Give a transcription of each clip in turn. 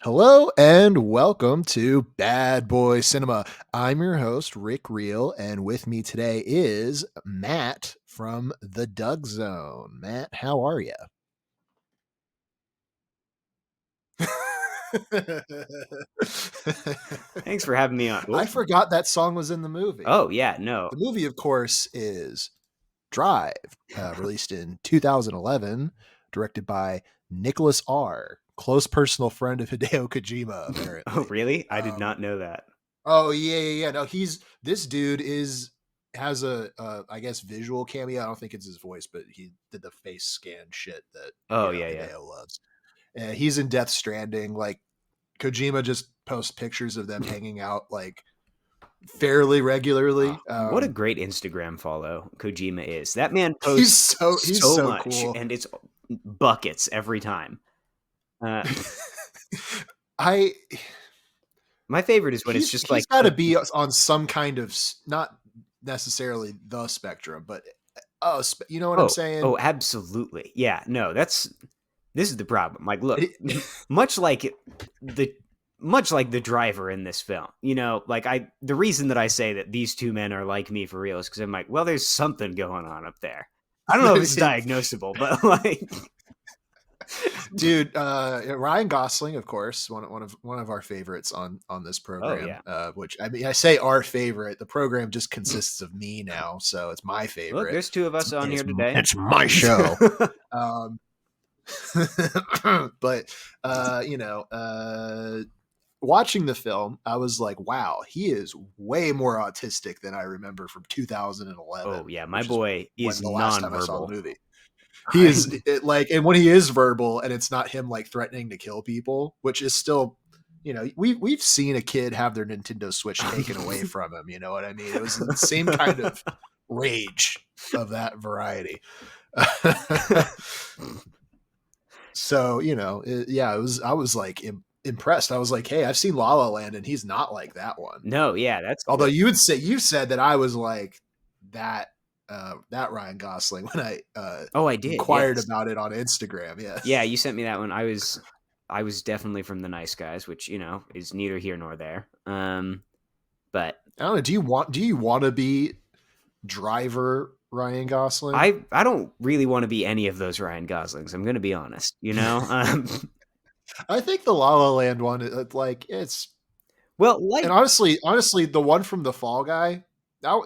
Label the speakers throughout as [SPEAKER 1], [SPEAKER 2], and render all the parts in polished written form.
[SPEAKER 1] Hello and welcome to Bad Boy Cinema. I'm your host, Rick Reel, and with me today is Matt from the Doug Zone. Matt, how are you?
[SPEAKER 2] Thanks for having me on.
[SPEAKER 1] I
[SPEAKER 2] Oh,
[SPEAKER 1] forgot that song was in the movie.
[SPEAKER 2] oh yeah, no.
[SPEAKER 1] The movie, of course, is Drive, released in 2011, directed by Nicholas R., close personal friend of Hideo Kojima,
[SPEAKER 2] Oh,
[SPEAKER 1] apparently.
[SPEAKER 2] really? I did
[SPEAKER 1] Um,
[SPEAKER 2] not know that.
[SPEAKER 1] Oh yeah. No, this dude has I guess visual cameo. I don't think it's his voice, but he did the face scan shit that
[SPEAKER 2] Oh, yeah, yeah.
[SPEAKER 1] Hideo loves. And he's in Death Stranding. Like Kojima just posts pictures of them hanging out like fairly
[SPEAKER 2] Oh,
[SPEAKER 1] regularly.
[SPEAKER 2] what a great Instagram follow Kojima is. That man
[SPEAKER 1] He's
[SPEAKER 2] posts
[SPEAKER 1] he's
[SPEAKER 2] so
[SPEAKER 1] so
[SPEAKER 2] much,
[SPEAKER 1] cool.
[SPEAKER 2] and it's buckets every time. Uh,
[SPEAKER 1] I
[SPEAKER 2] my favorite is when it's just
[SPEAKER 1] he's
[SPEAKER 2] like,
[SPEAKER 1] got to be on some kind of not necessarily the spectrum, but you know what I'm saying?
[SPEAKER 2] absolutely. Yeah, no, this is the problem. Like, look,
[SPEAKER 1] It-
[SPEAKER 2] much like the much like the driver in this film, the reason that I say that these two men are like me for real is because I'm like, well, there's something going on up there. I don't know if it's diagnosable, but like,
[SPEAKER 1] dude, Ryan Gosling, of course, one of our favorites on this
[SPEAKER 2] oh
[SPEAKER 1] program.
[SPEAKER 2] yeah,
[SPEAKER 1] Which I mean, I say our favorite. The program just consists of me now, so it's my
[SPEAKER 2] look,
[SPEAKER 1] favorite.
[SPEAKER 2] there's two of us on
[SPEAKER 1] It's
[SPEAKER 2] here today.
[SPEAKER 1] it's my show. Um, but watching the film, I was like, wow, he is way more autistic than I remember from 2011,
[SPEAKER 2] Oh yeah, my
[SPEAKER 1] which is
[SPEAKER 2] boy
[SPEAKER 1] when
[SPEAKER 2] is
[SPEAKER 1] the last time I saw the
[SPEAKER 2] nonverbal.
[SPEAKER 1] movie. He is like, and when he is verbal, and it's not him like threatening to kill people, which is still, we've seen a kid have their Nintendo Switch taken away from him. You know what I mean? It was the same kind of rage of that variety. So yeah, it was. I was like impressed. I was like, hey, I've seen La La Land, and he's not like that one.
[SPEAKER 2] No, yeah, that's
[SPEAKER 1] Although
[SPEAKER 2] good.
[SPEAKER 1] you said that I was like that that Ryan Gosling when I
[SPEAKER 2] Oh, I did.
[SPEAKER 1] inquired
[SPEAKER 2] Yes.
[SPEAKER 1] about it on Instagram.
[SPEAKER 2] Yeah,
[SPEAKER 1] Yes.
[SPEAKER 2] you sent me that one. I was definitely from the nice guys, which is neither here nor there. But
[SPEAKER 1] I don't know. Do you want to be driver Ryan Gosling?
[SPEAKER 2] I don't really want to be any of those Ryan Goslings. I'm going to be honest.
[SPEAKER 1] I think the La La Land one, like it's
[SPEAKER 2] Well, like
[SPEAKER 1] and honestly, the one from the Fall Guy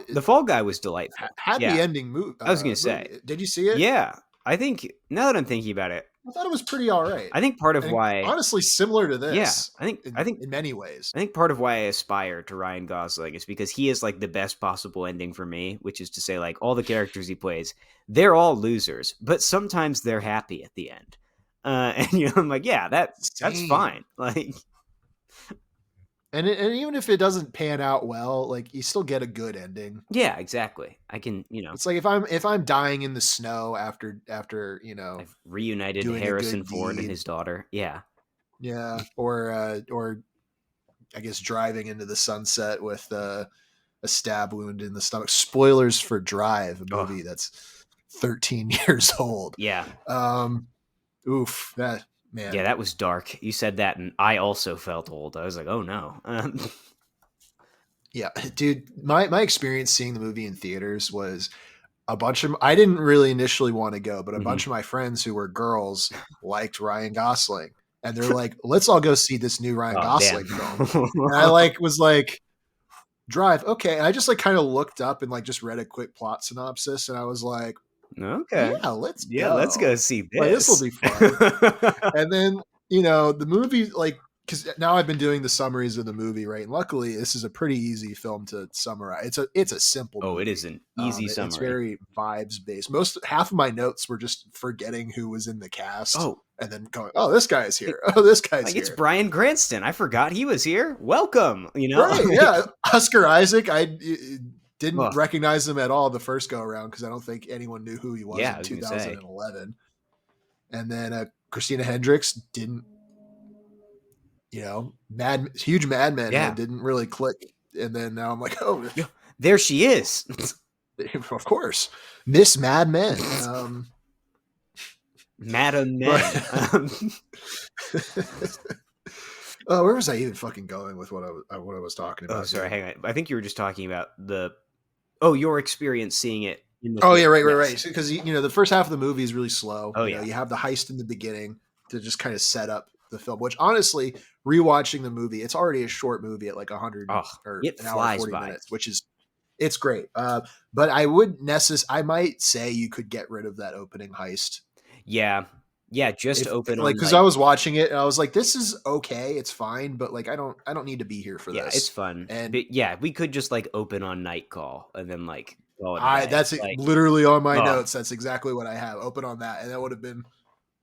[SPEAKER 2] the Fall Guy was delightful.
[SPEAKER 1] happy
[SPEAKER 2] Yeah,
[SPEAKER 1] ending
[SPEAKER 2] I was going to
[SPEAKER 1] movie.
[SPEAKER 2] say.
[SPEAKER 1] Did you see it?
[SPEAKER 2] Yeah, I think now that I'm thinking about it,
[SPEAKER 1] I thought it was pretty all right,
[SPEAKER 2] I think part of
[SPEAKER 1] and
[SPEAKER 2] why,
[SPEAKER 1] honestly similar to
[SPEAKER 2] yeah,
[SPEAKER 1] this
[SPEAKER 2] I think I think
[SPEAKER 1] in many ways.
[SPEAKER 2] I think part of why I aspire to Ryan Gosling is because he is like the best possible ending for me, which is to say, like all the characters he plays, they're all losers, but sometimes they're happy at the end. And I'm like, yeah, that's
[SPEAKER 1] Same.
[SPEAKER 2] fine. Like,
[SPEAKER 1] And even if it doesn't pan out well, like you still get a good ending.
[SPEAKER 2] yeah, exactly. I can,
[SPEAKER 1] It's like if I'm dying in the snow after
[SPEAKER 2] I've reunited
[SPEAKER 1] doing a
[SPEAKER 2] Harrison
[SPEAKER 1] good
[SPEAKER 2] Ford and
[SPEAKER 1] deed,
[SPEAKER 2] his daughter. Yeah.
[SPEAKER 1] yeah, or I guess driving into the sunset with a stab wound in the stomach. Spoilers for Drive, a
[SPEAKER 2] Oh,
[SPEAKER 1] movie that's 13 years old.
[SPEAKER 2] yeah.
[SPEAKER 1] Um, oof, that
[SPEAKER 2] Yeah,
[SPEAKER 1] man.
[SPEAKER 2] that was dark. You said that, and I also felt old. I was like, oh no.
[SPEAKER 1] Yeah, dude, my experience seeing the movie in theaters was a bunch of I didn't really initially want to go, but a bunch
[SPEAKER 2] Mhm.
[SPEAKER 1] of my friends who were girls liked Ryan Gosling, and they're like, "Let's all go see this new Ryan
[SPEAKER 2] Oh, damn.
[SPEAKER 1] Gosling film." And I like was like, "Drive, okay." And I just like kind of looked up and like just read a quick plot synopsis, and I was like,
[SPEAKER 2] Okay.
[SPEAKER 1] "Yeah, let's
[SPEAKER 2] Yeah, let's go
[SPEAKER 1] go.
[SPEAKER 2] see
[SPEAKER 1] Like this will
[SPEAKER 2] this.
[SPEAKER 1] be fun." And then the movie like because now I've been doing the summaries of the movie, right? And luckily, this is a pretty easy film to summarize. It's a simple
[SPEAKER 2] Oh, it is
[SPEAKER 1] movie.
[SPEAKER 2] an easy
[SPEAKER 1] It's
[SPEAKER 2] summary.
[SPEAKER 1] very vibes based. Half of my notes were just forgetting who was in the cast,
[SPEAKER 2] Oh,
[SPEAKER 1] and then going, "Oh, this guy's here. Oh, this guy's
[SPEAKER 2] like it's
[SPEAKER 1] here."
[SPEAKER 2] Bryan Cranston. I forgot he was here. Welcome,
[SPEAKER 1] Right?
[SPEAKER 2] like,
[SPEAKER 1] Yeah, Oscar Isaac. I didn't
[SPEAKER 2] oh,
[SPEAKER 1] recognize him at all the first go around because I don't think anyone knew who he was
[SPEAKER 2] yeah, I
[SPEAKER 1] in
[SPEAKER 2] was gonna say.
[SPEAKER 1] 2011. And then Christina Hendricks didn't mad huge Mad Men head
[SPEAKER 2] Yeah.
[SPEAKER 1] didn't really click, and then now I'm like, oh,
[SPEAKER 2] Yeah, there she is.
[SPEAKER 1] of course, Miss Mad Men.
[SPEAKER 2] Madam
[SPEAKER 1] But
[SPEAKER 2] Men.
[SPEAKER 1] Where was I even fucking going with what I was talking
[SPEAKER 2] Oh,
[SPEAKER 1] about
[SPEAKER 2] sorry,
[SPEAKER 1] here?
[SPEAKER 2] hang on. I think you were just talking about your experience seeing it in the
[SPEAKER 1] Oh yeah,
[SPEAKER 2] theater.
[SPEAKER 1] right.
[SPEAKER 2] Yes.
[SPEAKER 1] Because the first half of the movie is really slow.
[SPEAKER 2] Oh
[SPEAKER 1] You know,
[SPEAKER 2] yeah.
[SPEAKER 1] you have the heist in the beginning to just kind of set up the film. Which honestly, rewatching the movie, it's already a short movie at like 100
[SPEAKER 2] Oh,
[SPEAKER 1] or
[SPEAKER 2] it
[SPEAKER 1] an hour
[SPEAKER 2] flies
[SPEAKER 1] 40
[SPEAKER 2] by.
[SPEAKER 1] minutes, which is it's great. But I might say you could get rid of that opening heist
[SPEAKER 2] Yeah. Yeah, just
[SPEAKER 1] if
[SPEAKER 2] open
[SPEAKER 1] like
[SPEAKER 2] on
[SPEAKER 1] because
[SPEAKER 2] like
[SPEAKER 1] I was watching it and I was like, this is okay, it's fine, but like I don't need to be here for
[SPEAKER 2] yeah, it's
[SPEAKER 1] this.
[SPEAKER 2] fun.
[SPEAKER 1] And
[SPEAKER 2] But yeah, we could just like open on night call and then like call it a
[SPEAKER 1] I
[SPEAKER 2] day.
[SPEAKER 1] that's
[SPEAKER 2] Like,
[SPEAKER 1] literally on my
[SPEAKER 2] oh,
[SPEAKER 1] notes. That's exactly what I have open on that, and that would have been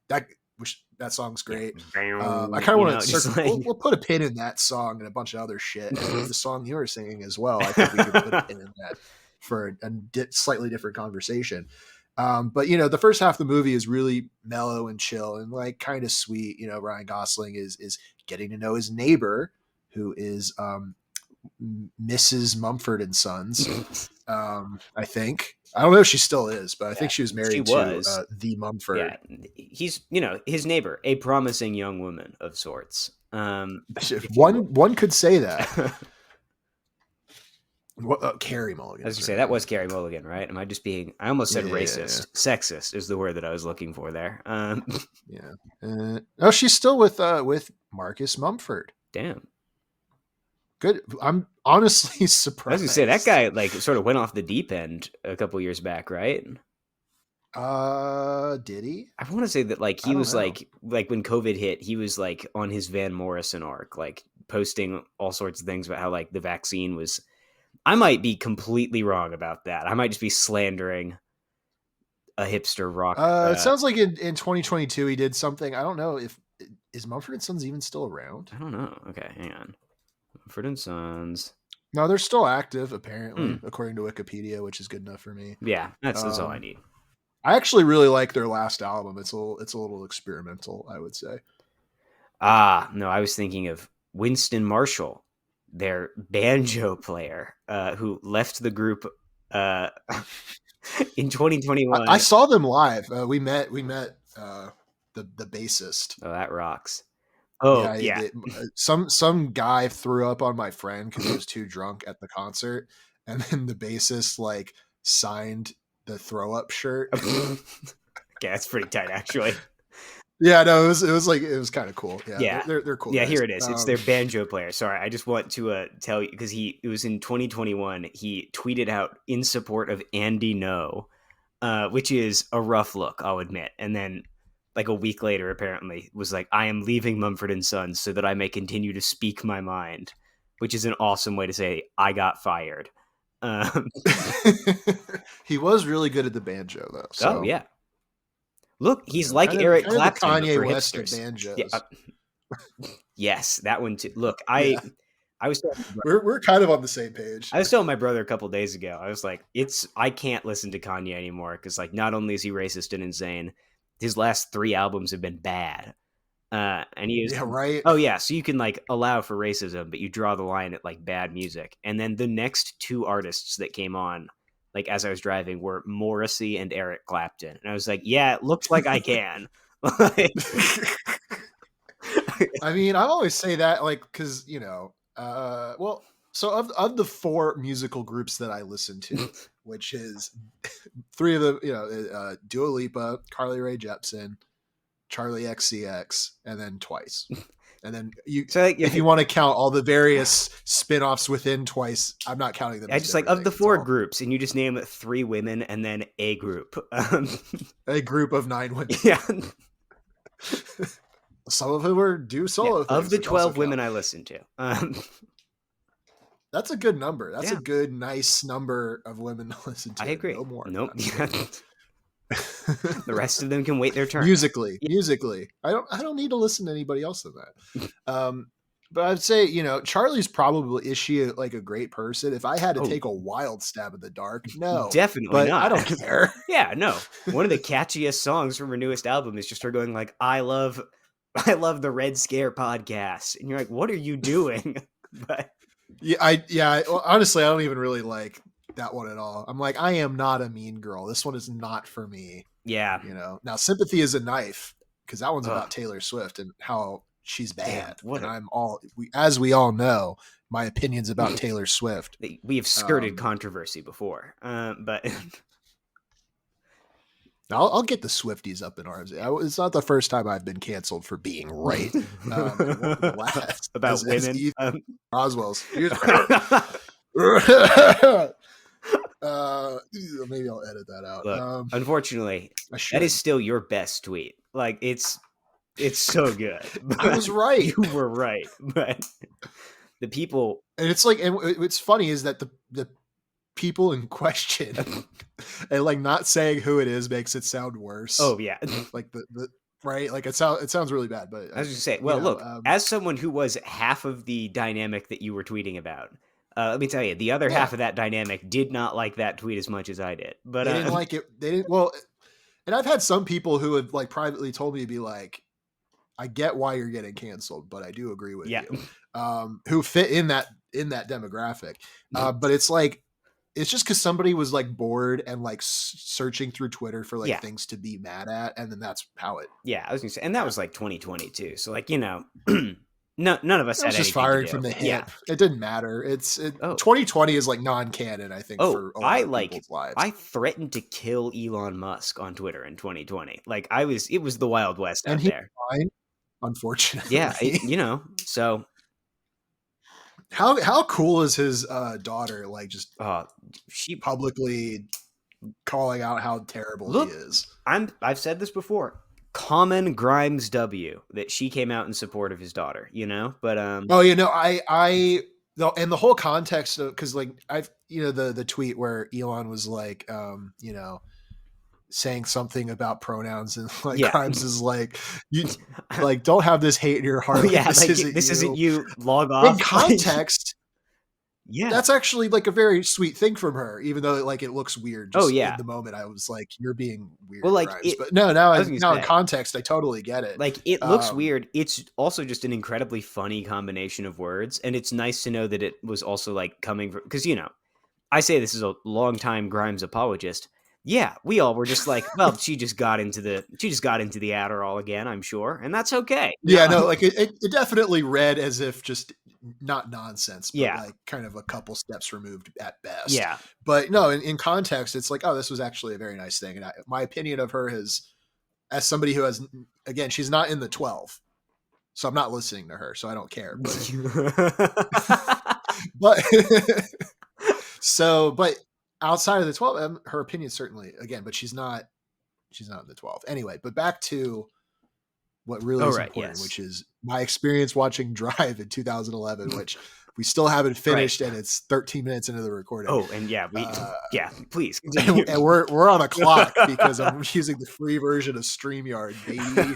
[SPEAKER 1] that. Which that song's
[SPEAKER 2] yeah.
[SPEAKER 1] great. I
[SPEAKER 2] Bow,
[SPEAKER 1] kind of
[SPEAKER 2] you
[SPEAKER 1] want
[SPEAKER 2] know,
[SPEAKER 1] to
[SPEAKER 2] just
[SPEAKER 1] circle.
[SPEAKER 2] like
[SPEAKER 1] We'll put a pin in that song and a bunch of other shit, and the song you were singing as well. I think we could put a pin in that for a slightly different conversation. But the first half of the movie is really mellow and chill and like kind of sweet. Ryan Gosling is getting to know his neighbor, who is Mrs. Mumford and Sons. I think I don't know if she still is, but I
[SPEAKER 2] yeah,
[SPEAKER 1] think she was
[SPEAKER 2] she
[SPEAKER 1] married to
[SPEAKER 2] was.
[SPEAKER 1] the
[SPEAKER 2] Yeah,
[SPEAKER 1] Mumford.
[SPEAKER 2] he's his neighbor, a promising young woman of sorts. If you
[SPEAKER 1] One could say that.
[SPEAKER 2] will.
[SPEAKER 1] What, Carrie Mulligan
[SPEAKER 2] As
[SPEAKER 1] is
[SPEAKER 2] you
[SPEAKER 1] her
[SPEAKER 2] say, that
[SPEAKER 1] name.
[SPEAKER 2] was Carrie Mulligan, right? Am I just being? I almost said
[SPEAKER 1] Yeah,
[SPEAKER 2] racist. Sexist is the word that I was looking for there.
[SPEAKER 1] yeah. Oh, she's still with Marcus Mumford.
[SPEAKER 2] Damn.
[SPEAKER 1] Good. I'm honestly
[SPEAKER 2] I was gonna say that
[SPEAKER 1] surprised.
[SPEAKER 2] guy like sort of went off the deep end a couple years back, right?
[SPEAKER 1] Did he?
[SPEAKER 2] I want to say that like
[SPEAKER 1] I
[SPEAKER 2] he
[SPEAKER 1] don't
[SPEAKER 2] was
[SPEAKER 1] know.
[SPEAKER 2] like when COVID hit, he was like on his Van Morrison arc, like posting all sorts of things about how like the vaccine was. I might be completely wrong about that. I might just be slandering a hipster rock.
[SPEAKER 1] It sounds like in 2022 he did something. I don't know if is Mumford and Sons even still around.
[SPEAKER 2] I don't know. Okay, hang on. Mumford and Sons.
[SPEAKER 1] No, they're still active
[SPEAKER 2] Hmm.
[SPEAKER 1] apparently, according to Wikipedia, which is good enough for me.
[SPEAKER 2] Yeah, that's all I
[SPEAKER 1] Um,
[SPEAKER 2] need.
[SPEAKER 1] I actually really like their last album. It's a little experimental, I would say.
[SPEAKER 2] Ah, no, I was thinking of Winston Marshall, their banjo player, who left the group uh, in
[SPEAKER 1] I
[SPEAKER 2] 2021.
[SPEAKER 1] saw them live. We met the bassist.
[SPEAKER 2] Oh, that rocks. Oh,
[SPEAKER 1] Yeah,
[SPEAKER 2] yeah.
[SPEAKER 1] some guy threw up on my friend because he was too drunk at the concert, and then the bassist like signed the throw up shirt.
[SPEAKER 2] Okay, that's pretty tight, actually.
[SPEAKER 1] Yeah, no, it was kind of cool. Yeah,
[SPEAKER 2] Yeah.
[SPEAKER 1] they're cool
[SPEAKER 2] Yeah,
[SPEAKER 1] guys.
[SPEAKER 2] here it is. It's their banjo player. Sorry, I just want to tell you because it was in 2021. He tweeted out in support of Andy No, which is a rough look, I'll admit. And then, like a week later, apparently was like, "I am leaving Mumford and Sons so that I may continue to speak my mind," which is an awesome way to say I got fired. Um,
[SPEAKER 1] He was really good at the banjo though.
[SPEAKER 2] oh
[SPEAKER 1] So
[SPEAKER 2] yeah, look, he's
[SPEAKER 1] kind
[SPEAKER 2] like
[SPEAKER 1] of
[SPEAKER 2] Eric
[SPEAKER 1] kind of the
[SPEAKER 2] Clapton, but
[SPEAKER 1] Kanye
[SPEAKER 2] for
[SPEAKER 1] West of
[SPEAKER 2] hipsters. Yeah,
[SPEAKER 1] banjos.
[SPEAKER 2] yes, that one too. Look,
[SPEAKER 1] Yeah,
[SPEAKER 2] I was telling
[SPEAKER 1] we're kind of on the same page.
[SPEAKER 2] I was telling my brother a couple days ago. I was like, I can't listen to Kanye anymore because like not only is he racist and insane, his last 3 albums have been bad. And he was
[SPEAKER 1] Yeah, right.
[SPEAKER 2] oh yeah, so you can like allow for racism, but you draw the line at like bad music. And then the next 2 artists that came on, like as I was driving, were Morrissey and Eric Clapton. And I was like, yeah, it looks like I can. Like,
[SPEAKER 1] I mean, I always say that like because well, so of the four musical groups that I listen to, which is three of them, Dua Lipa, Carly Rae Jepsen, Charlie XCX, and then Twice. And then
[SPEAKER 2] so like,
[SPEAKER 1] if you want to count all the various spin-offs within Twice, I'm not counting them
[SPEAKER 2] I
[SPEAKER 1] as
[SPEAKER 2] just like
[SPEAKER 1] different
[SPEAKER 2] of the
[SPEAKER 1] things. It's
[SPEAKER 2] 4
[SPEAKER 1] all
[SPEAKER 2] groups, and you just name 3 women and then a group.
[SPEAKER 1] a group of 9 women.
[SPEAKER 2] Yeah.
[SPEAKER 1] Some of whom do
[SPEAKER 2] Yeah,
[SPEAKER 1] solo
[SPEAKER 2] of
[SPEAKER 1] things,
[SPEAKER 2] the
[SPEAKER 1] which also
[SPEAKER 2] 12
[SPEAKER 1] count.
[SPEAKER 2] women I listen to.
[SPEAKER 1] That's a good number. That's a
[SPEAKER 2] Yeah,
[SPEAKER 1] good, nice number of women to listen
[SPEAKER 2] I
[SPEAKER 1] to.
[SPEAKER 2] agree.
[SPEAKER 1] No more.
[SPEAKER 2] Nope.
[SPEAKER 1] I'm kidding.
[SPEAKER 2] The rest of them can wait their turn.
[SPEAKER 1] musically,
[SPEAKER 2] Yeah.
[SPEAKER 1] musically, I don't need to listen to anybody else than that. But I'd say Charlie's probably is she like a great person? If I had to
[SPEAKER 2] Oh,
[SPEAKER 1] take a wild stab in the dark, no,
[SPEAKER 2] definitely
[SPEAKER 1] but I
[SPEAKER 2] not.
[SPEAKER 1] don't care.
[SPEAKER 2] Yeah, no. One of the catchiest songs from her newest album is just her going like, I love the Red Scare podcast. And you're like, what are you doing? But
[SPEAKER 1] Well, honestly, I don't even really like that one at all. I'm like, I am not a mean girl. This one is not for me.
[SPEAKER 2] yeah.
[SPEAKER 1] Now, Sympathy is a Knife, because that one's
[SPEAKER 2] Ugh.
[SPEAKER 1] about Taylor Swift and how she's
[SPEAKER 2] Damn,
[SPEAKER 1] bad.
[SPEAKER 2] what
[SPEAKER 1] And
[SPEAKER 2] a
[SPEAKER 1] as we all know, my opinions about Taylor Swift.
[SPEAKER 2] we have skirted controversy before, but
[SPEAKER 1] I'll get the Swifties up in arms. It's not the first time I've been canceled for being right. It won't be the last.
[SPEAKER 2] About women.
[SPEAKER 1] Ethan Roswell's. Maybe I'll edit that out.
[SPEAKER 2] Look, unfortunately, that is still your best tweet. Like it's so good.
[SPEAKER 1] I was right.
[SPEAKER 2] You were right, but the people,
[SPEAKER 1] and it's like, and what's funny is that the people in question and like not saying who it is makes it sound worse.
[SPEAKER 2] Oh yeah,
[SPEAKER 1] like the right, like it sounds really bad. But
[SPEAKER 2] I was just saying, well, look, as someone who was half of the dynamic that you were tweeting about, let me tell you, the other half of that dynamic did not like that tweet as much as I did. But
[SPEAKER 1] they didn't like it. They didn't. Well, and I've had some people who have like privately told me to be like, I get why you're getting canceled, but I do agree with you. Who fit in that demographic. But it's like, it's just because somebody was like bored and like searching through Twitter for like things to be mad at, and then that's how it.
[SPEAKER 2] Yeah, I was gonna say, and that was like 2022. So like, you know, none of us had
[SPEAKER 1] just firing from the hip. Yeah. It didn't matter. 2020 is like non-canon, I think. For a lot of people's lives.
[SPEAKER 2] I threatened to kill Elon Musk on Twitter in 2020. Like it was the Wild West out there.
[SPEAKER 1] Fine, unfortunately.
[SPEAKER 2] Yeah, you know, so.
[SPEAKER 1] How cool is his daughter? Like just
[SPEAKER 2] she
[SPEAKER 1] publicly calling out how terrible he is.
[SPEAKER 2] I've said this before. Common Grimes W that she came out in support of his daughter, you know. But and
[SPEAKER 1] the whole context of, because like the tweet where Elon was like saying something about pronouns, and like Grimes is like, you like don't have this hate in your heart.
[SPEAKER 2] This isn't you. Log off.
[SPEAKER 1] In context, that's actually like a very sweet thing from her, even though like it looks weird. Just in the moment, I was like, you're being weird.
[SPEAKER 2] Well, like,
[SPEAKER 1] Grimes. But now in context, I totally get it.
[SPEAKER 2] Like it looks weird. It's also just an incredibly funny combination of words, and it's nice to know that it was also like coming from, because I say this is a longtime Grimes apologist. Yeah, we all were just like, well, she just got into the Adderall again, I'm sure, and that's okay.
[SPEAKER 1] Yeah, no, like it definitely read as if just not nonsense, but like kind of a couple steps removed at best.
[SPEAKER 2] Yeah,
[SPEAKER 1] but no, in context, it's like, oh, this was actually a very nice thing. And my opinion of her is, as somebody who has, again, she's not in the 12, so I'm not listening to her, so I don't care. But but outside of the 12, her opinion certainly, again, but she's not in the 12 anyway. But back to what really is important, which is my experience watching Drive in 2011, which we still haven't finished, and it's 13 minutes into the recording.
[SPEAKER 2] Oh, and please.
[SPEAKER 1] And we're on a clock because I'm using the free version of StreamYard, baby,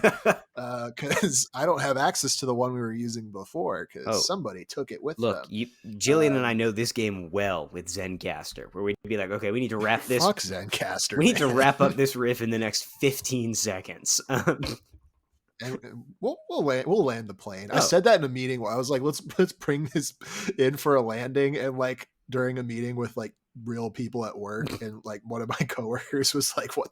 [SPEAKER 1] because I don't have access to the one we were using before because somebody took it with them.
[SPEAKER 2] Look, Jillian and I know this game well with Zencaster, where we'd be like, okay, we need to wrap this.
[SPEAKER 1] Fuck Zencaster.
[SPEAKER 2] We need to wrap up this riff in the next 15 seconds.
[SPEAKER 1] And we'll land the plane. I said that in a meeting where I was like, let's bring this in for a landing, and like during a meeting with like real people at work, and like one of my coworkers was like, what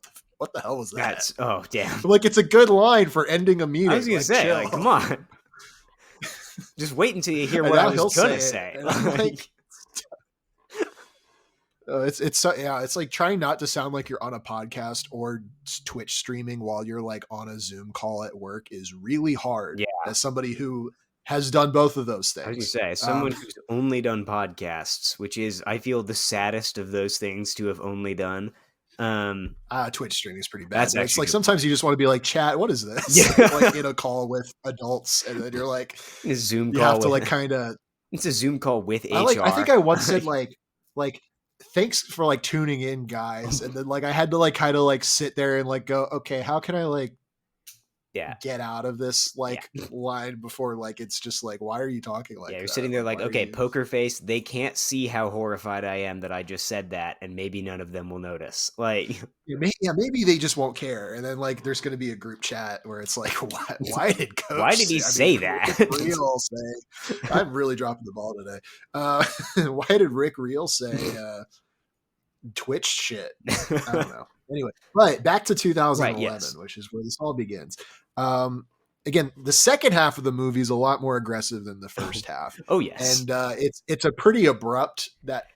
[SPEAKER 1] the hell was that?
[SPEAKER 2] Oh damn.
[SPEAKER 1] Like, it's a good line for ending a meeting.
[SPEAKER 2] I was gonna say, like, come on. Just wait until you hear what I was gonna say.
[SPEAKER 1] It's like trying not to sound like you're on a podcast or Twitch streaming while you're like on a Zoom call at work is really hard.
[SPEAKER 2] Yeah.
[SPEAKER 1] As somebody who has done both of those things.
[SPEAKER 2] I was gonna say, someone who's only done podcasts, which is, I feel, the saddest of those things to have only done.
[SPEAKER 1] Twitch streaming is pretty bad. It's like sometimes you just want to be like, chat, what is this?
[SPEAKER 2] Yeah.
[SPEAKER 1] Like in a call with adults, and then you're like,
[SPEAKER 2] a Zoom call.
[SPEAKER 1] You have to like kind of.
[SPEAKER 2] It's a Zoom call with HR.
[SPEAKER 1] I think I once said like. Thanks for like tuning in, guys. And then like I had to like kind of like sit there and like go, okay, how can I like get out of this line before like it's just like, why are you talking like
[SPEAKER 2] you're sitting there like, okay, poker face, they can't see how horrified I am that I just said that, and maybe none of them will notice. Like
[SPEAKER 1] maybe they just won't care. And then like there's gonna be a group chat where it's like, why did Coach
[SPEAKER 2] why did he say that?
[SPEAKER 1] Real say I'm really dropping the ball today. Why did Rick Real say Twitch shit? I don't know. Anyway, but back to 2011, which is where this all begins. again, the second half of the movie is a lot more aggressive than the first half,
[SPEAKER 2] Oh yes.
[SPEAKER 1] and it's a pretty abrupt that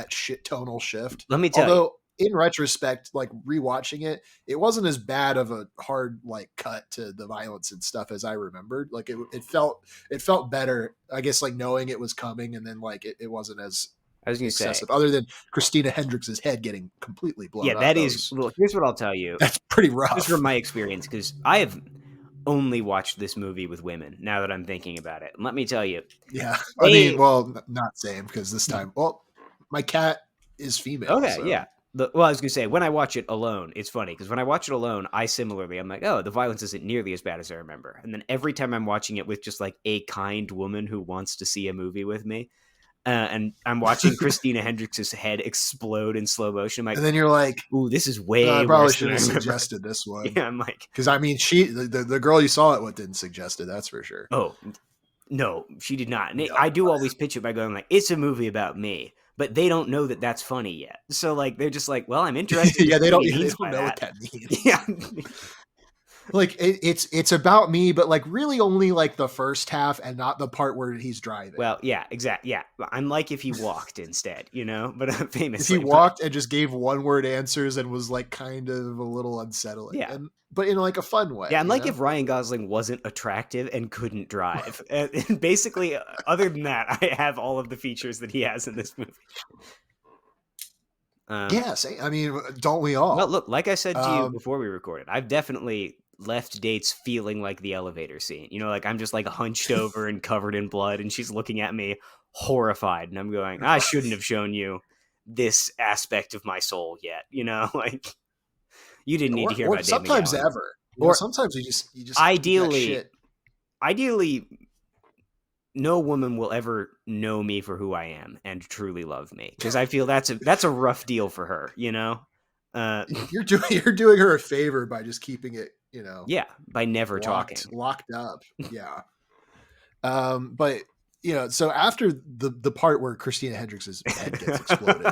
[SPEAKER 1] shit tonal shift.
[SPEAKER 2] Let me tell you.
[SPEAKER 1] Although in retrospect, like rewatching it, it wasn't as bad of a hard like cut to the violence and stuff as I remembered. Like it felt better, I guess, like knowing it was coming, and then like it wasn't as
[SPEAKER 2] I was going to say,
[SPEAKER 1] excessive. Other than Christina Hendricks' head getting completely blown
[SPEAKER 2] yeah,
[SPEAKER 1] up,
[SPEAKER 2] that is. Well, here's what I'll tell you.
[SPEAKER 1] that's pretty
[SPEAKER 2] Just
[SPEAKER 1] rough.
[SPEAKER 2] from my experience, because I have only watched this movie with women. Now that I'm thinking about it, and let me tell you.
[SPEAKER 1] Yeah, I mean, well, not same because this time, well, my cat is female.
[SPEAKER 2] Okay,
[SPEAKER 1] so.
[SPEAKER 2] yeah. Well, I was going to say, when I watch it alone, it's funny, because when I watch it alone, I'm like, oh, the violence isn't nearly as bad as I remember. And then every time I'm watching it with just like a kind woman who wants to see a movie with me, and I'm watching Christina Hendricks' head explode in slow motion, I'm like,
[SPEAKER 1] And then you're like,
[SPEAKER 2] ooh, this is way
[SPEAKER 1] I probably
[SPEAKER 2] worse
[SPEAKER 1] should
[SPEAKER 2] than I
[SPEAKER 1] have
[SPEAKER 2] remember.
[SPEAKER 1] suggested this one.
[SPEAKER 2] Yeah, I'm like,
[SPEAKER 1] because I mean, the girl you saw it with didn't suggest it. That's for sure.
[SPEAKER 2] oh, no, she did not. And
[SPEAKER 1] No.
[SPEAKER 2] I do always pitch it by going like, it's a movie about me. But they don't know that that's funny yet. So like they're just like, well, I'm interested.
[SPEAKER 1] Yeah, they don't know
[SPEAKER 2] that.
[SPEAKER 1] what that means.
[SPEAKER 2] Yeah.
[SPEAKER 1] Like it's about me, but like really only like the first half and not the part where he's driving.
[SPEAKER 2] Well, yeah, exactly. Yeah, I'm like if he walked instead, you know. But famously,
[SPEAKER 1] if he walked and just gave one word answers and was like kind of a little unsettling.
[SPEAKER 2] Yeah.
[SPEAKER 1] But in like a fun way.
[SPEAKER 2] Yeah, I'm like if Ryan Gosling wasn't attractive and couldn't drive. And basically, other than that, I have all of the features that he has in this movie.
[SPEAKER 1] Yes, I mean, don't we all?
[SPEAKER 2] Well, look, like I said to you before we recorded, I've definitely left dates feeling like the elevator scene. You know, like I'm just like hunched over and covered in blood, and she's looking at me horrified, and I'm going, I shouldn't have shown you this aspect of my soul yet. You know, like you didn't need to hear about
[SPEAKER 1] sometimes
[SPEAKER 2] Damon
[SPEAKER 1] ever. Or sometimes you just
[SPEAKER 2] ideally, no woman will ever know me for who I am and truly love me, because I feel that's a rough deal for her. You know,
[SPEAKER 1] you're doing her a favor by just keeping it. You know,
[SPEAKER 2] yeah, by never
[SPEAKER 1] locked up. Yeah. But you know, so after the part where Christina Hendricks' head gets exploded,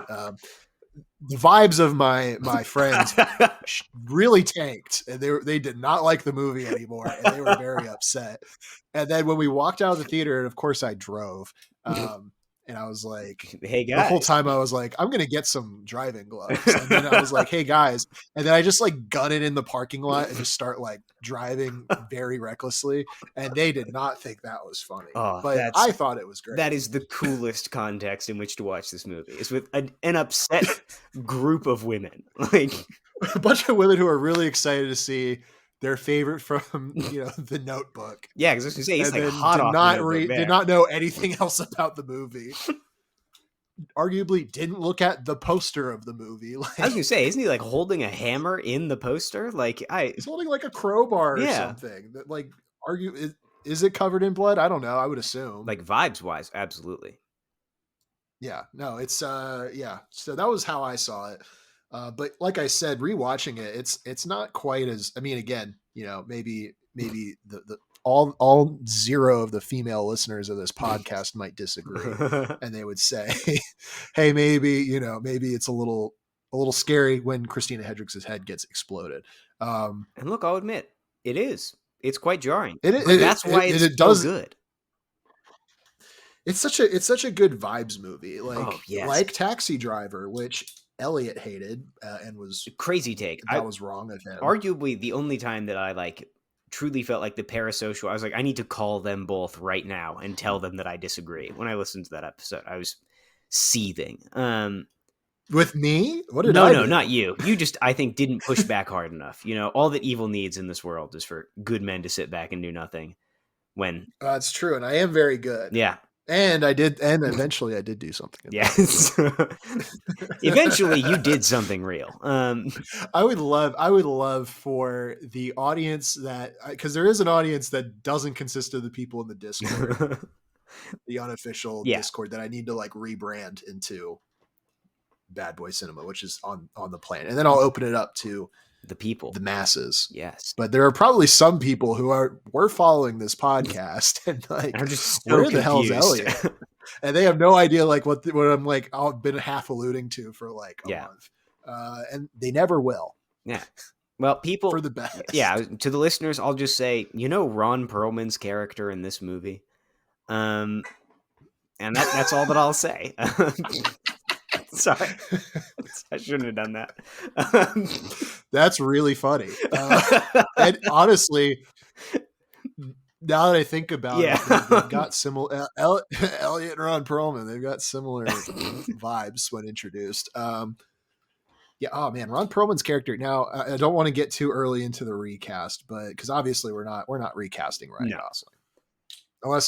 [SPEAKER 1] the vibes of my friends really tanked, and they did not like the movie anymore, and they were very upset. And then when we walked out of the theater, and of course I drove, and I was like,
[SPEAKER 2] hey guys.
[SPEAKER 1] The whole time I was like, I'm gonna get some driving gloves. And then I was like, hey guys. And then I just like gun it in the parking lot and just start like driving very recklessly. And they did not think that was funny. But I thought it was great.
[SPEAKER 2] That is the coolest context in which to watch this movie. It's with an upset group of women. Like
[SPEAKER 1] a bunch of women who are really excited to see their favorite from, you know, The Notebook.
[SPEAKER 2] Yeah, because I was going to say, he's like
[SPEAKER 1] hot off did not know anything else about the movie. Arguably didn't look at the poster of the movie. Like,
[SPEAKER 2] I was going to say, isn't he like holding a hammer in the poster? Like
[SPEAKER 1] he's holding like a crowbar or something. That like is it covered in blood? I don't know. I would assume.
[SPEAKER 2] Like vibes wise, absolutely.
[SPEAKER 1] Yeah, no, it's yeah. So that was how I saw it. But like I said, rewatching it, it's not quite as. I mean, again, you know, maybe the all zero of the female listeners of this podcast might disagree, and they would say, "Hey, maybe it's a little scary when Christina Hendricks' head gets exploded."
[SPEAKER 2] And look, I'll admit, it is. It's quite jarring.
[SPEAKER 1] That's why
[SPEAKER 2] it's so good.
[SPEAKER 1] It's such a good vibes movie, like Taxi Driver, which Elliot hated and was
[SPEAKER 2] crazy take.
[SPEAKER 1] That was wrong of him.
[SPEAKER 2] Arguably, the only time that I like truly felt like the parasocial, I was like, I need to call them both right now and tell them that I disagree. When I listened to that episode, I was seething.
[SPEAKER 1] With me? What did I do?
[SPEAKER 2] No, not you. You just, I think, didn't push back hard enough. You know, all that evil needs in this world is for good men to sit back and do nothing. When
[SPEAKER 1] that's true, and I am very good.
[SPEAKER 2] Yeah.
[SPEAKER 1] And eventually I did do something.
[SPEAKER 2] Yes. Eventually you did something real.
[SPEAKER 1] I would love for the audience because there is an audience that doesn't consist of the people in the Discord, the unofficial Discord that I need to like rebrand into Bad Boy Cinema, which is on the plan. And then I'll open it up to
[SPEAKER 2] the people,
[SPEAKER 1] the masses.
[SPEAKER 2] Yes.
[SPEAKER 1] But there are probably some people who were following this podcast and like,
[SPEAKER 2] are just so
[SPEAKER 1] where
[SPEAKER 2] confused.
[SPEAKER 1] the hell's Elliot? And they have no idea like what I'm like, I've been half alluding to for like a month. And they never will.
[SPEAKER 2] Yeah. Well, people,
[SPEAKER 1] for the best.
[SPEAKER 2] yeah, to the listeners, I'll just say, Ron Perlman's character in this movie, and that's all that I'll say. Sorry, I shouldn't have done that.
[SPEAKER 1] That's really funny. And honestly, now that I think about
[SPEAKER 2] Yeah.
[SPEAKER 1] it, they've got similar Elliot and Ron Perlman. They've got similar vibes when introduced. Yeah. Oh man, Ron Perlman's character. Now, I don't want to get too early into the recast, but because obviously we're not recasting Ryan
[SPEAKER 2] No.
[SPEAKER 1] Gosling,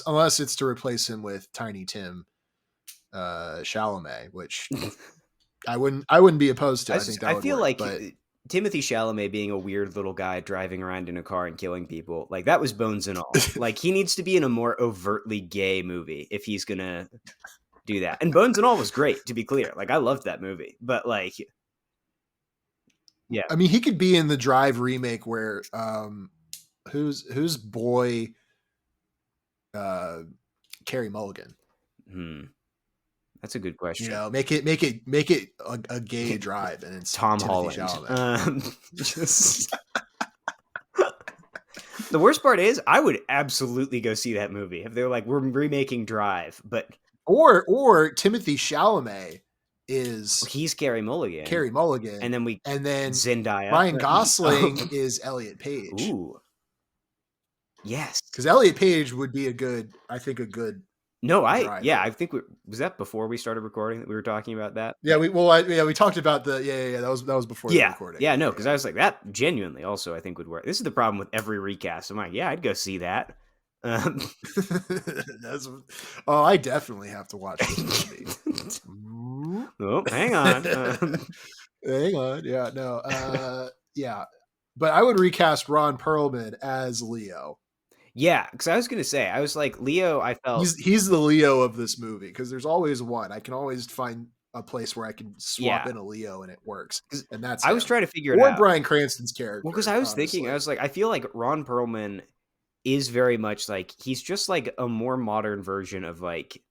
[SPEAKER 1] unless it's to replace him with Tiny Tim Chalamet, which I wouldn't be opposed to. I think that
[SPEAKER 2] I
[SPEAKER 1] would
[SPEAKER 2] feel
[SPEAKER 1] work,
[SPEAKER 2] like
[SPEAKER 1] but
[SPEAKER 2] Timothy Chalamet being a weird little guy driving around in a car and killing people, like that was bones and all. Like he needs to be in a more overtly gay movie if he's gonna do that. And Bones and All was great, to be clear. Like I loved that movie, but like, yeah,
[SPEAKER 1] I mean, he could be in the Drive remake where who's boy Carey Mulligan.
[SPEAKER 2] That's a good question.
[SPEAKER 1] Make it a gay Drive, and it's
[SPEAKER 2] Tom
[SPEAKER 1] Timothy
[SPEAKER 2] Holland. The worst part is, I would absolutely go see that movie if they're like, we're remaking Drive, but
[SPEAKER 1] or Timothy Chalamet is
[SPEAKER 2] he's Carey Mulligan, and then Zendaya.
[SPEAKER 1] Ryan Gosling is Elliot Page.
[SPEAKER 2] Ooh, yes,
[SPEAKER 1] because Elliot Page would be a good.
[SPEAKER 2] No, I think was that before we started recording that we were talking about that.
[SPEAKER 1] Yeah, we talked about that was before the recording.
[SPEAKER 2] Yeah, no, because I was like that genuinely also I think would work. This is the problem with every recast. I'm like, yeah, I'd go see that.
[SPEAKER 1] I definitely have to watch this movie.
[SPEAKER 2] Oh, hang on.
[SPEAKER 1] Hang on. Yeah, no. Yeah. But I would recast Ron Perlman as Leo.
[SPEAKER 2] Yeah, because I was going to say, I was like, Leo, I felt...
[SPEAKER 1] He's the Leo of this movie, because there's always one. I can always find a place where I can swap in a Leo and it works. And that's
[SPEAKER 2] I was trying to figure it out.
[SPEAKER 1] Or Bryan Cranston's character.
[SPEAKER 2] Well, because I was thinking, I was like, I feel like Ron Perlman is very much like, he's just like a more modern version of like...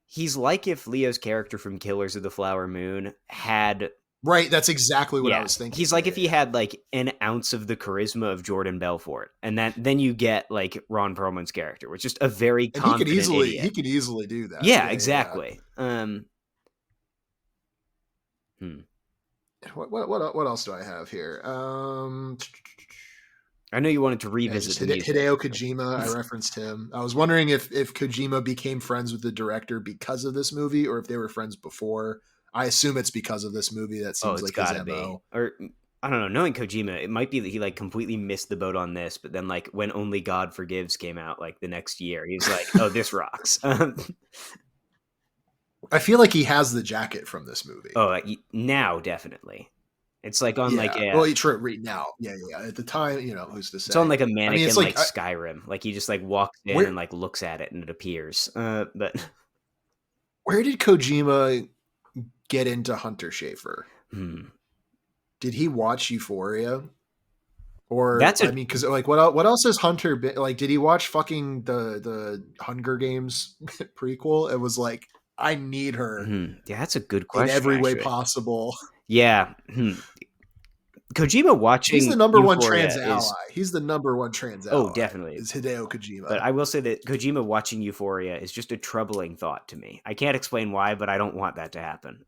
[SPEAKER 2] He's like if Leo's character from Killers of the Flower Moon had...
[SPEAKER 1] Right, that's exactly what I was thinking.
[SPEAKER 2] He's like if he had like an ounce of the charisma of Jordan Belfort, and then you get like Ron Perlman's character, which is just a very confident idiot.
[SPEAKER 1] He could easily do that.
[SPEAKER 2] Yeah, exactly.
[SPEAKER 1] Yeah. What else do I have here?
[SPEAKER 2] I know you wanted to revisit
[SPEAKER 1] Hideo Kojima. I referenced him. I was wondering if Kojima became friends with the director because of this movie, or if they were friends before. I assume it's because of this movie. That seems like his MO.
[SPEAKER 2] Or I don't know. Knowing Kojima, it might be that he like completely missed the boat on this, but then like when Only God Forgives came out like the next year, he was like, "Oh, this rocks."
[SPEAKER 1] I feel like he has the jacket from this movie.
[SPEAKER 2] Oh, now definitely. It's like on like
[SPEAKER 1] true right now. Yeah. At the time, who's to say?
[SPEAKER 2] It's on like a mannequin, like Skyrim. Like he just like walks in and like looks at it and it appears. But
[SPEAKER 1] where did Kojima get into Hunter Schafer? Did he watch Euphoria? Or because like what else has Hunter been like? Did he watch fucking the Hunger Games prequel? It was like, I need her.
[SPEAKER 2] Yeah, that's a good question.
[SPEAKER 1] In every way possible.
[SPEAKER 2] Yeah. Kojima watching
[SPEAKER 1] He's the number
[SPEAKER 2] Euphoria
[SPEAKER 1] one trans ally. He's the number one trans ally.
[SPEAKER 2] Oh, definitely.
[SPEAKER 1] Is Hideo Kojima.
[SPEAKER 2] But I will say that Kojima watching Euphoria is just a troubling thought to me. I can't explain why, but I don't want that to happen.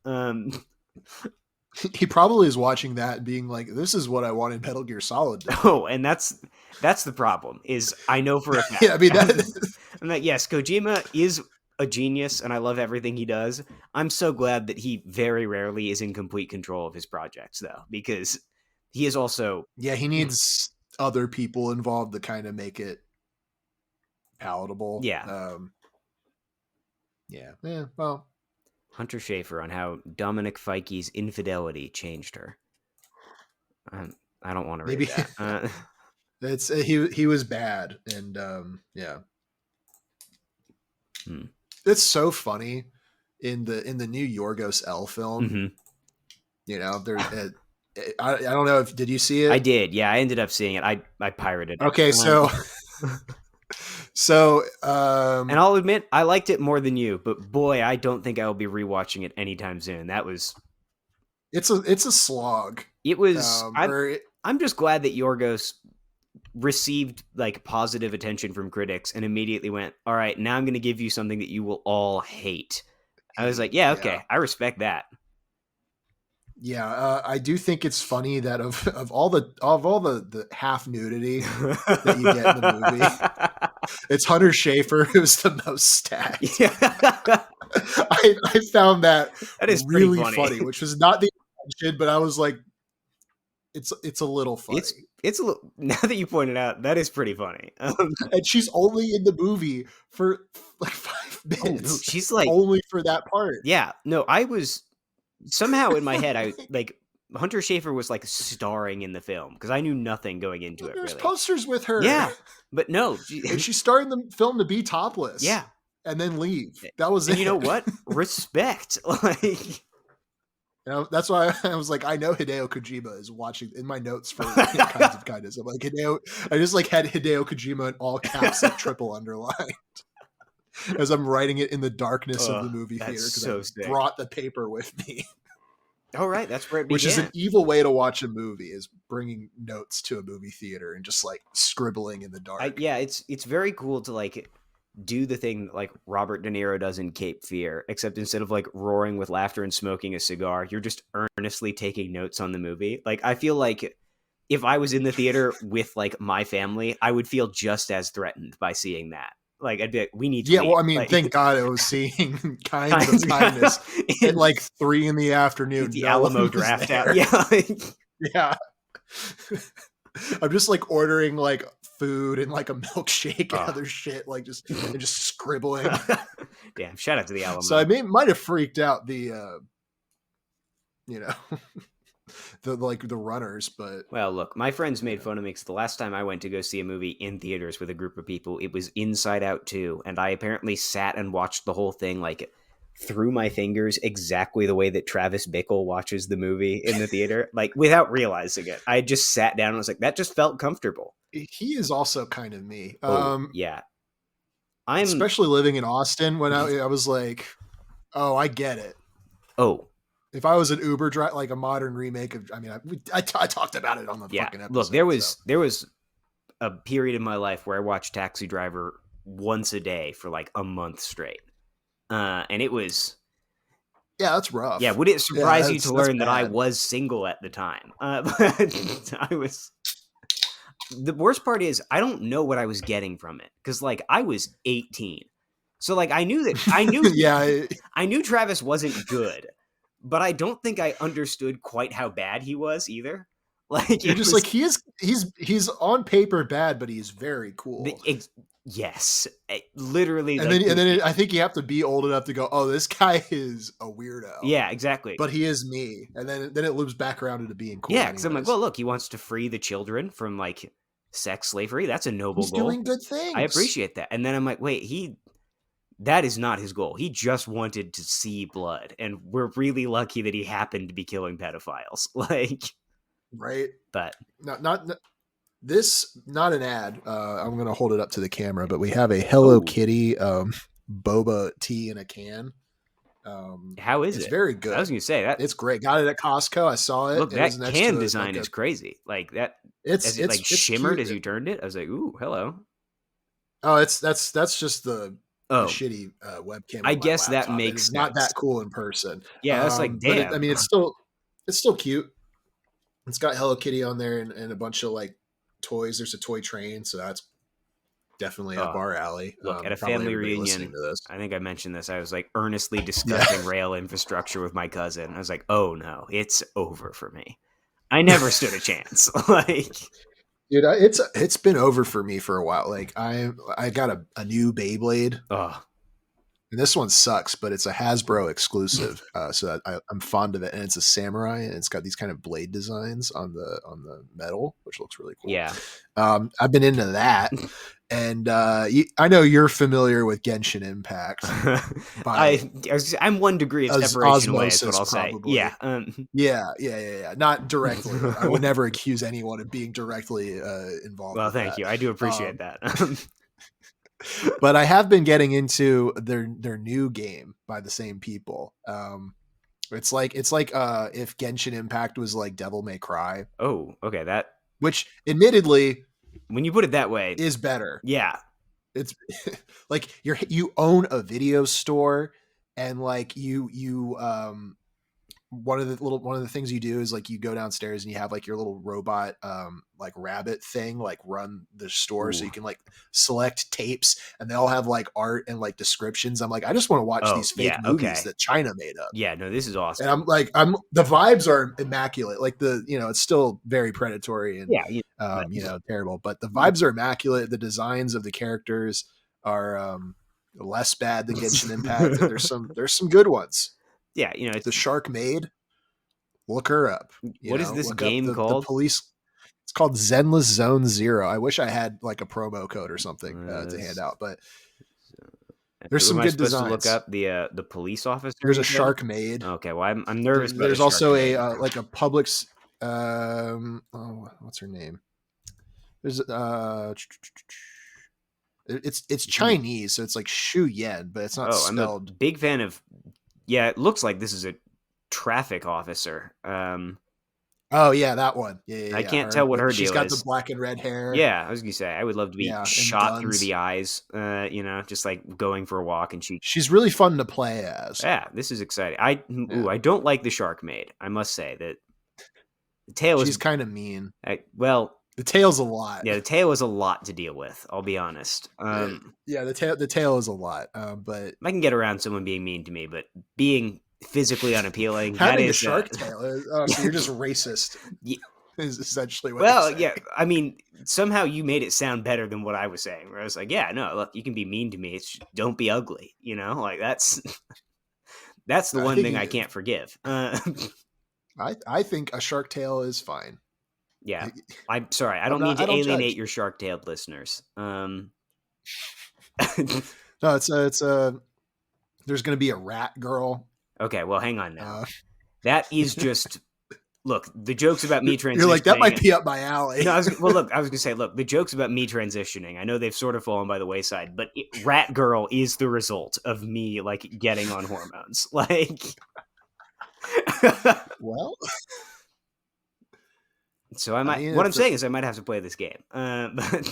[SPEAKER 1] He probably is watching that and being like, this is what I want in Metal Gear Solid.
[SPEAKER 2] Oh, and that's the problem, is I know for a fact.
[SPEAKER 1] Yeah, I mean,
[SPEAKER 2] I'm like, yes, Kojima is a genius and I love everything he does. I'm so glad that he very rarely is in complete control of his projects, though, because he is also...
[SPEAKER 1] Yeah, he needs other people involved to kind of make it palatable.
[SPEAKER 2] Yeah.
[SPEAKER 1] Yeah, well...
[SPEAKER 2] Hunter Schafer on how Dominic Fike's infidelity changed her. I don't want to read that.
[SPEAKER 1] It's he was bad, and yeah. It's so funny in the new Yorgos L film. There. I don't know if did you see it?
[SPEAKER 2] I did. Yeah, I ended up seeing it. I pirated it.
[SPEAKER 1] Okay, so. So,
[SPEAKER 2] and I'll admit, I liked it more than you, but boy, I don't think I will be rewatching it anytime soon. That was...
[SPEAKER 1] It's a slog.
[SPEAKER 2] It was.
[SPEAKER 1] or it,
[SPEAKER 2] I'm just glad that Yorgos received like positive attention from critics and immediately went, all right, now I'm going to give you something that you will all hate. I was like, yeah,
[SPEAKER 1] yeah.
[SPEAKER 2] okay, I respect that.
[SPEAKER 1] Yeah, I do think it's funny that of all the half nudity that you get in the movie, it's Hunter Schafer who's the most stacked.
[SPEAKER 2] Yeah.
[SPEAKER 1] I found that
[SPEAKER 2] That is pretty
[SPEAKER 1] really
[SPEAKER 2] funny.
[SPEAKER 1] funny, which was not the intention, but I was like, it's a little funny.
[SPEAKER 2] It's a little, now that you pointed out, that is pretty funny.
[SPEAKER 1] And she's only in the movie for like 5
[SPEAKER 2] Oh no,
[SPEAKER 1] minutes,
[SPEAKER 2] she's like,
[SPEAKER 1] only for that part.
[SPEAKER 2] yeah, no, I was somehow in my head, I like Hunter Schafer was like starring in the film because I knew nothing going into it.
[SPEAKER 1] There's
[SPEAKER 2] Really,
[SPEAKER 1] posters with her.
[SPEAKER 2] yeah, but no,
[SPEAKER 1] And she started the film to be topless.
[SPEAKER 2] yeah,
[SPEAKER 1] And then leave. That was
[SPEAKER 2] and
[SPEAKER 1] it.
[SPEAKER 2] you know what? Respect, like.
[SPEAKER 1] You know, that's why I was like, I know Hideo Kojima is watching in my notes for Kinds of Kindness. I'm like, I just like had Hideo Kojima in all caps, like triple underlined, as I'm writing it in the darkness of the movie theater because
[SPEAKER 2] so
[SPEAKER 1] I
[SPEAKER 2] sick.
[SPEAKER 1] brought the paper with me.
[SPEAKER 2] All right, that's where it began.
[SPEAKER 1] Which is an evil way to watch a movie, is bringing notes to a movie theater and just like scribbling in the dark.
[SPEAKER 2] Yeah, it's very cool to like do the thing like Robert De Niro does in Cape Fear, except instead of like roaring with laughter and smoking a cigar, you're just earnestly taking notes on the movie. Like I feel like if I was in the theater with like my family, I would feel just as threatened by seeing that. Like I'd be like, we need to leave.
[SPEAKER 1] Well, I mean,
[SPEAKER 2] like,
[SPEAKER 1] thank God I was seeing Kinds of Kindness at like 3 PM.
[SPEAKER 2] The Alamo draft out. Yeah.
[SPEAKER 1] Yeah. I'm just like ordering like food and like a milkshake and other shit, like just scribbling.
[SPEAKER 2] Damn, shout out to the Alamo.
[SPEAKER 1] So I might have freaked out the you know the runners, but
[SPEAKER 2] well, look, my friends made fun of me because the last time I went to go see a movie in theaters with a group of people, it was Inside Out 2, and I apparently sat and watched the whole thing like through my fingers exactly the way that Travis Bickle watches the movie in the theater, like without realizing it. I just sat down and was like, that just felt comfortable.
[SPEAKER 1] he is also kind of me.
[SPEAKER 2] Yeah.
[SPEAKER 1] Especially living in Austin when I was like, oh, I get it.
[SPEAKER 2] Oh.
[SPEAKER 1] If I was an Uber driver, like a modern remake of, I mean, I talked about it on the fucking episode.
[SPEAKER 2] Look, there was a period in my life where I watched Taxi Driver once a day for like a month straight. And it was,
[SPEAKER 1] yeah, that's rough.
[SPEAKER 2] Yeah, would it surprise you to learn that I was single at the time? But I was. The worst part is I don't know what I was getting from it because like I was 18, so like I knew
[SPEAKER 1] yeah,
[SPEAKER 2] I knew Travis wasn't good, but I don't think I understood quite how bad he was either. Like
[SPEAKER 1] you're just like he's on paper bad, but he's very cool.
[SPEAKER 2] Yes, literally.
[SPEAKER 1] And then I think you have to be old enough to go, oh, this guy is a weirdo.
[SPEAKER 2] Yeah, exactly.
[SPEAKER 1] But he is me, and then it loops back around into being cool.
[SPEAKER 2] Yeah, because I'm like, well, look, he wants to free the children from like sex slavery. That's a noble goal.
[SPEAKER 1] He's doing good things.
[SPEAKER 2] I appreciate that. And then I'm like, wait, that is not his goal. He just wanted to see blood, and we're really lucky that he happened to be killing pedophiles. Like,
[SPEAKER 1] right?
[SPEAKER 2] But
[SPEAKER 1] not this, not an ad. I'm going to hold it up to the camera, but we have a Hello Kitty boba tea in a can.
[SPEAKER 2] How is it?
[SPEAKER 1] It's very good.
[SPEAKER 2] I was going to say that
[SPEAKER 1] it's great. Got it at Costco. I saw it.
[SPEAKER 2] Look, that can design is crazy. Like that. It's like shimmered cute. As you turned it. I was like, ooh, hello.
[SPEAKER 1] Oh, that's just the shitty webcam.
[SPEAKER 2] I guess
[SPEAKER 1] laptop.
[SPEAKER 2] That makes
[SPEAKER 1] it's not that cool in person.
[SPEAKER 2] Yeah, that's like damn.
[SPEAKER 1] But it's still cute. It's got Hello Kitty on there and a bunch of like toys. There's a toy train, so that's definitely up our alley.
[SPEAKER 2] Look, at a family reunion, I think I mentioned this. I was like earnestly discussing rail infrastructure with my cousin. I was like, oh no, it's over for me. I never stood a chance. Like,
[SPEAKER 1] dude, it's been over for me for a while. Like I got a new Beyblade. And this one sucks, but it's a Hasbro exclusive, so I'm fond of it. And it's a samurai, and it's got these kind of blade designs on the metal, which looks really cool.
[SPEAKER 2] Yeah,
[SPEAKER 1] I've been into that, and I know you're familiar with Genshin Impact.
[SPEAKER 2] I'm 1 degree of separation away. Is what I'll
[SPEAKER 1] probably.
[SPEAKER 2] Say.
[SPEAKER 1] Yeah. Not directly. I would never accuse anyone of being directly involved.
[SPEAKER 2] Well, thank you. I do appreciate that.
[SPEAKER 1] But I have been getting into their new game by the same people. It's like if Genshin Impact was like Devil May Cry,
[SPEAKER 2] Oh, okay. That
[SPEAKER 1] which admittedly
[SPEAKER 2] when you put it that way,
[SPEAKER 1] is better.
[SPEAKER 2] yeah.
[SPEAKER 1] It's like you own a video store, and like one of the things you do is like you go downstairs and you have like your little robot like rabbit thing like run the store, so
[SPEAKER 2] Ooh.
[SPEAKER 1] you can like select tapes and they all have like art and like descriptions. I'm like, I just want to watch
[SPEAKER 2] Oh,
[SPEAKER 1] these fake
[SPEAKER 2] yeah.
[SPEAKER 1] movies
[SPEAKER 2] Okay.
[SPEAKER 1] that China made up.
[SPEAKER 2] Yeah. No, this is
[SPEAKER 1] And
[SPEAKER 2] awesome.
[SPEAKER 1] I'm like, the vibes are immaculate. Like it's still very predatory and
[SPEAKER 2] Yeah.
[SPEAKER 1] terrible, but the vibes are immaculate. The designs of the characters are less bad than Genshin Impact, and there's some good ones.
[SPEAKER 2] Yeah.
[SPEAKER 1] The Shark Maid, look her up.
[SPEAKER 2] What is this
[SPEAKER 1] Look up
[SPEAKER 2] game
[SPEAKER 1] the
[SPEAKER 2] called?
[SPEAKER 1] police. It's called Zenless Zone Zero. I wish I had like a promo code or something to hand
[SPEAKER 2] Uh,
[SPEAKER 1] out, but there's
[SPEAKER 2] Who am
[SPEAKER 1] some
[SPEAKER 2] I
[SPEAKER 1] good
[SPEAKER 2] supposed to look
[SPEAKER 1] designs.
[SPEAKER 2] up? The police officer
[SPEAKER 1] There's
[SPEAKER 2] you
[SPEAKER 1] a
[SPEAKER 2] said?
[SPEAKER 1] Shark Maid.
[SPEAKER 2] Okay, well I'm nervous about a
[SPEAKER 1] There's
[SPEAKER 2] shark
[SPEAKER 1] also a
[SPEAKER 2] maid.
[SPEAKER 1] like a Publix. What's her name? There's it's
[SPEAKER 2] Hmm.
[SPEAKER 1] Chinese, so it's like Shu Yen, but it's not
[SPEAKER 2] Oh, I'm a
[SPEAKER 1] spelled.
[SPEAKER 2] big fan of. Yeah, it looks like this is a traffic officer.
[SPEAKER 1] Oh yeah, that one. Yeah, yeah,
[SPEAKER 2] I
[SPEAKER 1] yeah.
[SPEAKER 2] can't tell what her
[SPEAKER 1] She's
[SPEAKER 2] deal
[SPEAKER 1] got the
[SPEAKER 2] is.
[SPEAKER 1] black and red hair.
[SPEAKER 2] Yeah, I was gonna say I would love to be
[SPEAKER 1] Yeah, and
[SPEAKER 2] shot through
[SPEAKER 1] guns.
[SPEAKER 2] the eyes. Just like going for a walk and she.
[SPEAKER 1] She's really fun to play as.
[SPEAKER 2] Yeah, this is exciting.
[SPEAKER 1] Yeah,
[SPEAKER 2] I don't like the shark maid. I must say that the tail is
[SPEAKER 1] she's kind of mean.
[SPEAKER 2] well.
[SPEAKER 1] The tail's a lot.
[SPEAKER 2] Yeah, the tail is a lot to deal with. I'll be honest.
[SPEAKER 1] Yeah, the tail is a lot. But
[SPEAKER 2] I can get around someone being mean to me, but being physically unappealing, that
[SPEAKER 1] having a
[SPEAKER 2] is
[SPEAKER 1] shark tail, so you're just racist.
[SPEAKER 2] yeah,
[SPEAKER 1] Is essentially what you're
[SPEAKER 2] well,
[SPEAKER 1] saying.
[SPEAKER 2] yeah. I mean, somehow you made it sound better than what I was saying. Where I was like, yeah, no, look, you can be mean to me. It's don't be ugly. Like that's that's the
[SPEAKER 1] I
[SPEAKER 2] one
[SPEAKER 1] think
[SPEAKER 2] thing I can't forgive.
[SPEAKER 1] I think a shark tail is fine.
[SPEAKER 2] Yeah, I'm sorry. I don't mean
[SPEAKER 1] I
[SPEAKER 2] to
[SPEAKER 1] don't
[SPEAKER 2] alienate
[SPEAKER 1] judge.
[SPEAKER 2] your shark-tailed listeners.
[SPEAKER 1] No, there's going to be a rat girl.
[SPEAKER 2] Okay, well, hang on now.
[SPEAKER 1] Uh,
[SPEAKER 2] That is just look. The jokes about me transitioning.
[SPEAKER 1] you're like, that might be up my alley.
[SPEAKER 2] No, look, I was gonna say, look, the jokes about me transitioning. I know they've sort of fallen by the wayside, but Rat Girl is the result of me like getting on hormones. Like,
[SPEAKER 1] Well,
[SPEAKER 2] so
[SPEAKER 1] I mean,
[SPEAKER 2] What I'm saying is, I might have to play this game. But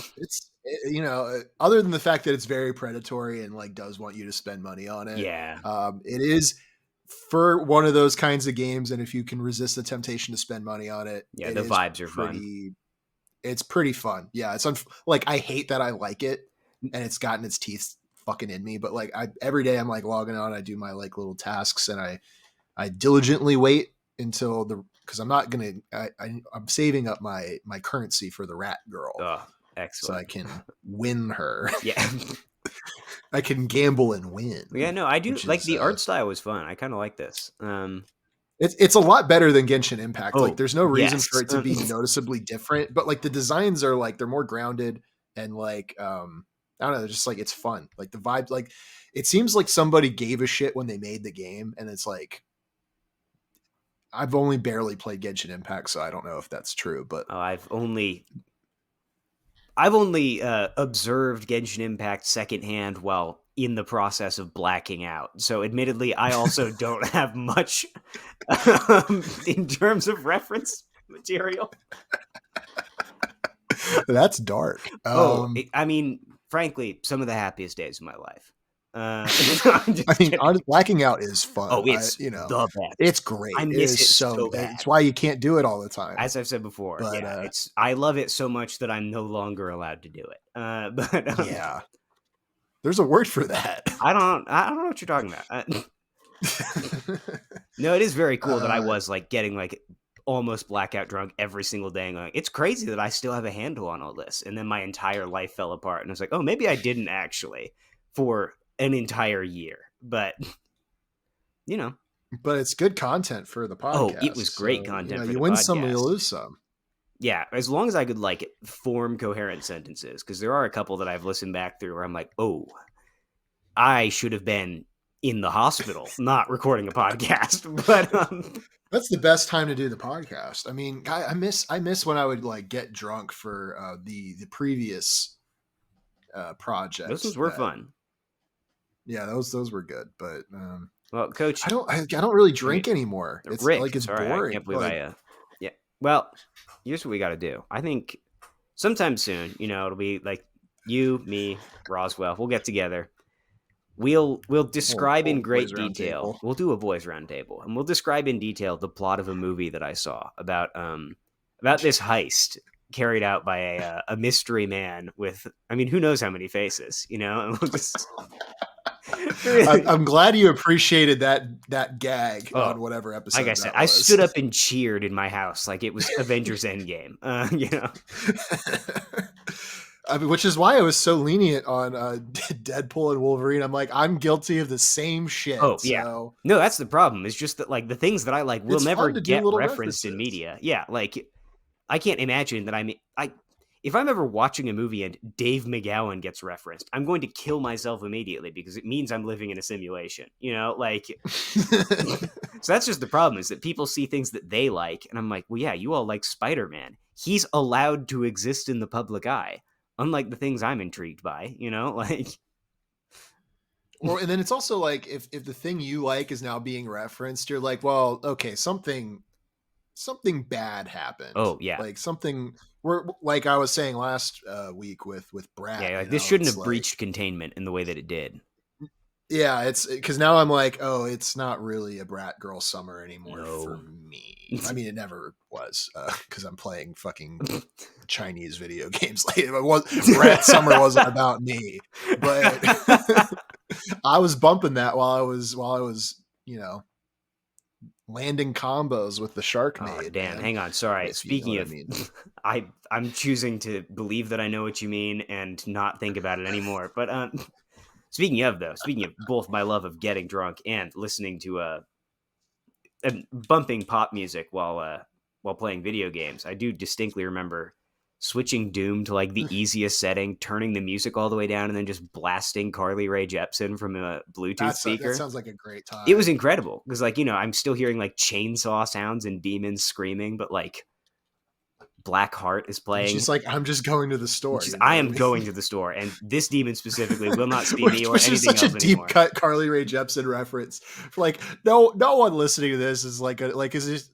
[SPEAKER 1] other than the fact that it's very predatory and like does want you to spend money on it.
[SPEAKER 2] yeah,
[SPEAKER 1] It is for one of those kinds of games, and if you can resist the temptation to spend money on it,
[SPEAKER 2] yeah,
[SPEAKER 1] it
[SPEAKER 2] the
[SPEAKER 1] is
[SPEAKER 2] vibes are fun.
[SPEAKER 1] it's pretty fun. Yeah, like I hate that I like it, and it's gotten its teeth fucking in me. But like every day I'm like logging on, I do my like little tasks, and I diligently wait until because I'm not gonna I'm saving up my currency for the rat girl,
[SPEAKER 2] Oh,
[SPEAKER 1] so I
[SPEAKER 2] excellent.
[SPEAKER 1] can win her.
[SPEAKER 2] Yeah,
[SPEAKER 1] I can gamble and win.
[SPEAKER 2] yeah. No, I do
[SPEAKER 1] which
[SPEAKER 2] like
[SPEAKER 1] is
[SPEAKER 2] the art style was fun. I kind of like this.
[SPEAKER 1] it's a lot better than Genshin Impact. Like
[SPEAKER 2] Oh,
[SPEAKER 1] there's no reason
[SPEAKER 2] yes.
[SPEAKER 1] for it to be noticeably different, but like the designs are like they're more grounded and like I don't know, just like it's fun. Like the vibe, like it seems like somebody gave a shit when they made the game, and it's like I've only barely played Genshin Impact, so I don't know if that's true, but
[SPEAKER 2] Oh, I've only observed Genshin Impact secondhand while in the process of blacking out. So, admittedly, I also don't have much in terms of reference material.
[SPEAKER 1] that's dark.
[SPEAKER 2] I mean, frankly, some of the happiest days of my life. I'm just
[SPEAKER 1] I mean,
[SPEAKER 2] kidding.
[SPEAKER 1] blacking out is fun.
[SPEAKER 2] Oh, it's the best.
[SPEAKER 1] It's great.
[SPEAKER 2] I
[SPEAKER 1] It
[SPEAKER 2] miss
[SPEAKER 1] is
[SPEAKER 2] it
[SPEAKER 1] so.
[SPEAKER 2] so bad.
[SPEAKER 1] It's why you can't do it all the time.
[SPEAKER 2] As I've said before,
[SPEAKER 1] But
[SPEAKER 2] yeah, I love it so much that I'm no longer allowed to do it. But
[SPEAKER 1] yeah, there's a word for that.
[SPEAKER 2] I don't know what you're talking about. No, it is very cool that I was like getting like almost blackout drunk every single day and going, it's crazy that I still have a handle on all this. And then my entire life fell apart. And I was like, oh, maybe I didn't actually for an entire year. But,
[SPEAKER 1] But it's good content for the podcast.
[SPEAKER 2] Oh, it was great content for
[SPEAKER 1] you
[SPEAKER 2] the
[SPEAKER 1] win some, you
[SPEAKER 2] podcast.
[SPEAKER 1] lose some.
[SPEAKER 2] Yeah, as long as I could like form coherent sentences, because there are a couple that I've listened back through where I'm like, oh, I should have been in the hospital, not recording a podcast. But
[SPEAKER 1] that's the best time to do the podcast. I mean, I miss when I would like get drunk for the previous project.
[SPEAKER 2] those ones were fun.
[SPEAKER 1] Yeah, those were good. But
[SPEAKER 2] Well, Coach,
[SPEAKER 1] I don't really
[SPEAKER 2] I mean,
[SPEAKER 1] drink anymore. It's
[SPEAKER 2] Rick,
[SPEAKER 1] like it's
[SPEAKER 2] sorry, I can't
[SPEAKER 1] boring.
[SPEAKER 2] believe
[SPEAKER 1] Like,
[SPEAKER 2] yeah. Well, here's what we got to do. I think sometime soon, it'll be like you, me, Roswell. We'll get together. We'll describe in
[SPEAKER 1] old boys
[SPEAKER 2] great
[SPEAKER 1] round
[SPEAKER 2] detail.
[SPEAKER 1] table.
[SPEAKER 2] We'll do a boys roundtable, and we'll describe in detail the plot of a movie that I saw about this heist carried out by a mystery man with, I mean, who knows how many faces, and we'll just really.
[SPEAKER 1] I'm glad you appreciated that gag
[SPEAKER 2] Oh,
[SPEAKER 1] on whatever
[SPEAKER 2] like I
[SPEAKER 1] episode
[SPEAKER 2] said,
[SPEAKER 1] that
[SPEAKER 2] I
[SPEAKER 1] was.
[SPEAKER 2] stood up and cheered in my house like it was Avengers Endgame.
[SPEAKER 1] I mean, which is why I was so lenient on Deadpool and Wolverine. I'm like, I'm guilty of the same shit.
[SPEAKER 2] Oh yeah.
[SPEAKER 1] So
[SPEAKER 2] No, that's the problem. It's just that like the things that I like will
[SPEAKER 1] it's
[SPEAKER 2] never
[SPEAKER 1] fun to do
[SPEAKER 2] get
[SPEAKER 1] little
[SPEAKER 2] referenced in
[SPEAKER 1] references.
[SPEAKER 2] media. Yeah, like I can't imagine that I if I'm ever watching a movie and Dave McGowan gets referenced, I'm going to kill myself immediately because it means I'm living in a simulation. Like so that's just the problem is that people see things that they like and I'm like, "Well, yeah, you all like Spider-Man. He's allowed to exist in the public eye." Unlike the things I'm intrigued by, like
[SPEAKER 1] Or and then it's also like if the thing you like is now being referenced, you're like, well, okay, something bad happened.
[SPEAKER 2] oh yeah.
[SPEAKER 1] Like something we're like I was saying last week with Brat,
[SPEAKER 2] Yeah,
[SPEAKER 1] you
[SPEAKER 2] like this
[SPEAKER 1] know,
[SPEAKER 2] shouldn't
[SPEAKER 1] it's
[SPEAKER 2] have
[SPEAKER 1] like
[SPEAKER 2] breached containment in the way that it did.
[SPEAKER 1] yeah, it's because now I'm like, oh, it's not really a Brat Girl summer anymore for
[SPEAKER 2] No.
[SPEAKER 1] me. I mean, it never was because I'm playing fucking Chinese video games. Like, it was Brat Summer wasn't about me, but I was bumping that while I was landing combos with the Shark
[SPEAKER 2] Oh
[SPEAKER 1] Maid,
[SPEAKER 2] damn!
[SPEAKER 1] man.
[SPEAKER 2] Hang on. Sorry.
[SPEAKER 1] If you know
[SPEAKER 2] Speaking
[SPEAKER 1] what I
[SPEAKER 2] of,
[SPEAKER 1] mean.
[SPEAKER 2] I'm choosing to believe that I know what you mean and not think about it anymore. But speaking of both my love of getting drunk and listening to and bumping pop music while playing video games, I do distinctly remember switching Doom to like the easiest setting, turning the music all the way down, and then just blasting Carly Rae Jepsen from a Bluetooth
[SPEAKER 1] That
[SPEAKER 2] speaker.
[SPEAKER 1] sounds like a great
[SPEAKER 2] It was
[SPEAKER 1] time.
[SPEAKER 2] incredible because like I'm still hearing like chainsaw sounds and demons screaming, but like Black Heart is
[SPEAKER 1] And
[SPEAKER 2] playing.
[SPEAKER 1] she's like, I'm just going to the
[SPEAKER 2] And
[SPEAKER 1] store.
[SPEAKER 2] she's
[SPEAKER 1] You know
[SPEAKER 2] I
[SPEAKER 1] what I
[SPEAKER 2] am going
[SPEAKER 1] mean?
[SPEAKER 2] to the store, and this demon specifically will not see me or
[SPEAKER 1] Which is
[SPEAKER 2] anything
[SPEAKER 1] such a
[SPEAKER 2] else
[SPEAKER 1] deep
[SPEAKER 2] anymore.
[SPEAKER 1] cut Carly Rae Jepsen reference. Like no one listening to this is like is this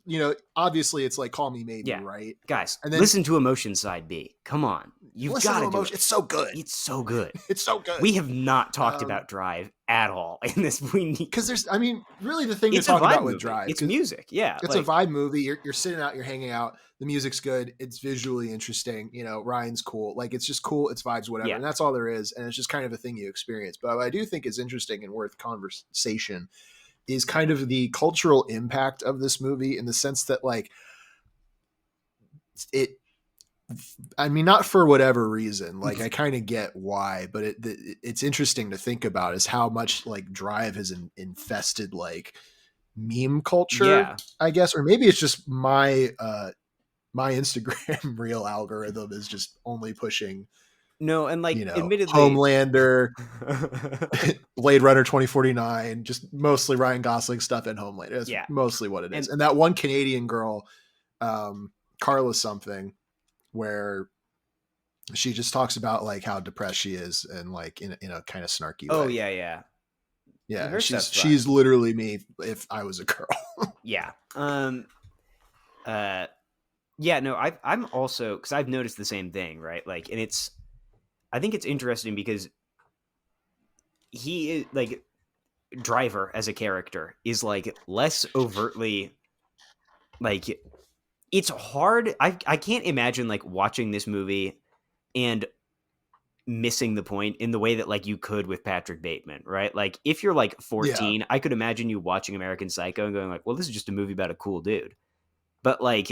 [SPEAKER 1] obviously it's like Call Me Maybe,
[SPEAKER 2] Yeah,
[SPEAKER 1] right?
[SPEAKER 2] guys,
[SPEAKER 1] And then
[SPEAKER 2] listen to Emotion Side B. Come on, you've
[SPEAKER 1] listen
[SPEAKER 2] got
[SPEAKER 1] to
[SPEAKER 2] to do
[SPEAKER 1] Emotion.
[SPEAKER 2] it.
[SPEAKER 1] It's so good.
[SPEAKER 2] It's so good.
[SPEAKER 1] It's so good.
[SPEAKER 2] We have not talked about Drive at all in this. We need.
[SPEAKER 1] Because there's I mean, really the thing to
[SPEAKER 2] It's a
[SPEAKER 1] talk
[SPEAKER 2] vibe
[SPEAKER 1] about with
[SPEAKER 2] movie.
[SPEAKER 1] Drive,
[SPEAKER 2] It's
[SPEAKER 1] because
[SPEAKER 2] music. Yeah,
[SPEAKER 1] it's a
[SPEAKER 2] like
[SPEAKER 1] vibe movie. You're sitting out, you're hanging out. The music's good. It's visually interesting. Ryan's cool. Like it's just cool. It's vibes, whatever.
[SPEAKER 2] yeah,
[SPEAKER 1] And that's all there is. And it's just kind of a thing you experience. But what I do think is interesting and worth conversation is kind of the cultural impact of this movie in the sense that like it. I mean, not for whatever reason. Like I kind of get why, but it's interesting to think about is how much like Drive has infested like meme culture,
[SPEAKER 2] yeah.
[SPEAKER 1] I guess, or maybe it's just my Instagram reel algorithm is just only pushing,
[SPEAKER 2] No, and like, admittedly,
[SPEAKER 1] Homelander, Blade Runner 2049, just mostly Ryan Gosling stuff in Homelander. That's
[SPEAKER 2] yeah,
[SPEAKER 1] mostly what it is.
[SPEAKER 2] and
[SPEAKER 1] And that one Canadian girl, Carla something, where she just talks about like how depressed she is and like in a kind of snarky
[SPEAKER 2] oh
[SPEAKER 1] way.
[SPEAKER 2] yeah, yeah.
[SPEAKER 1] Yeah,
[SPEAKER 2] Her stuff's fun.
[SPEAKER 1] she's literally me if I was a girl.
[SPEAKER 2] Yeah. Uh. Yeah. No. I'm also because I've noticed the same thing, right? Like, and I think it's interesting because he is like Driver as a character is like less overtly like it's hard. I can't imagine like watching this movie and missing the point in the way that like you could with Patrick Bateman, right? Like if you're like
[SPEAKER 1] Yeah.
[SPEAKER 2] 14, I could imagine you watching American Psycho and going like, "Well, this is just a movie about a cool dude." But like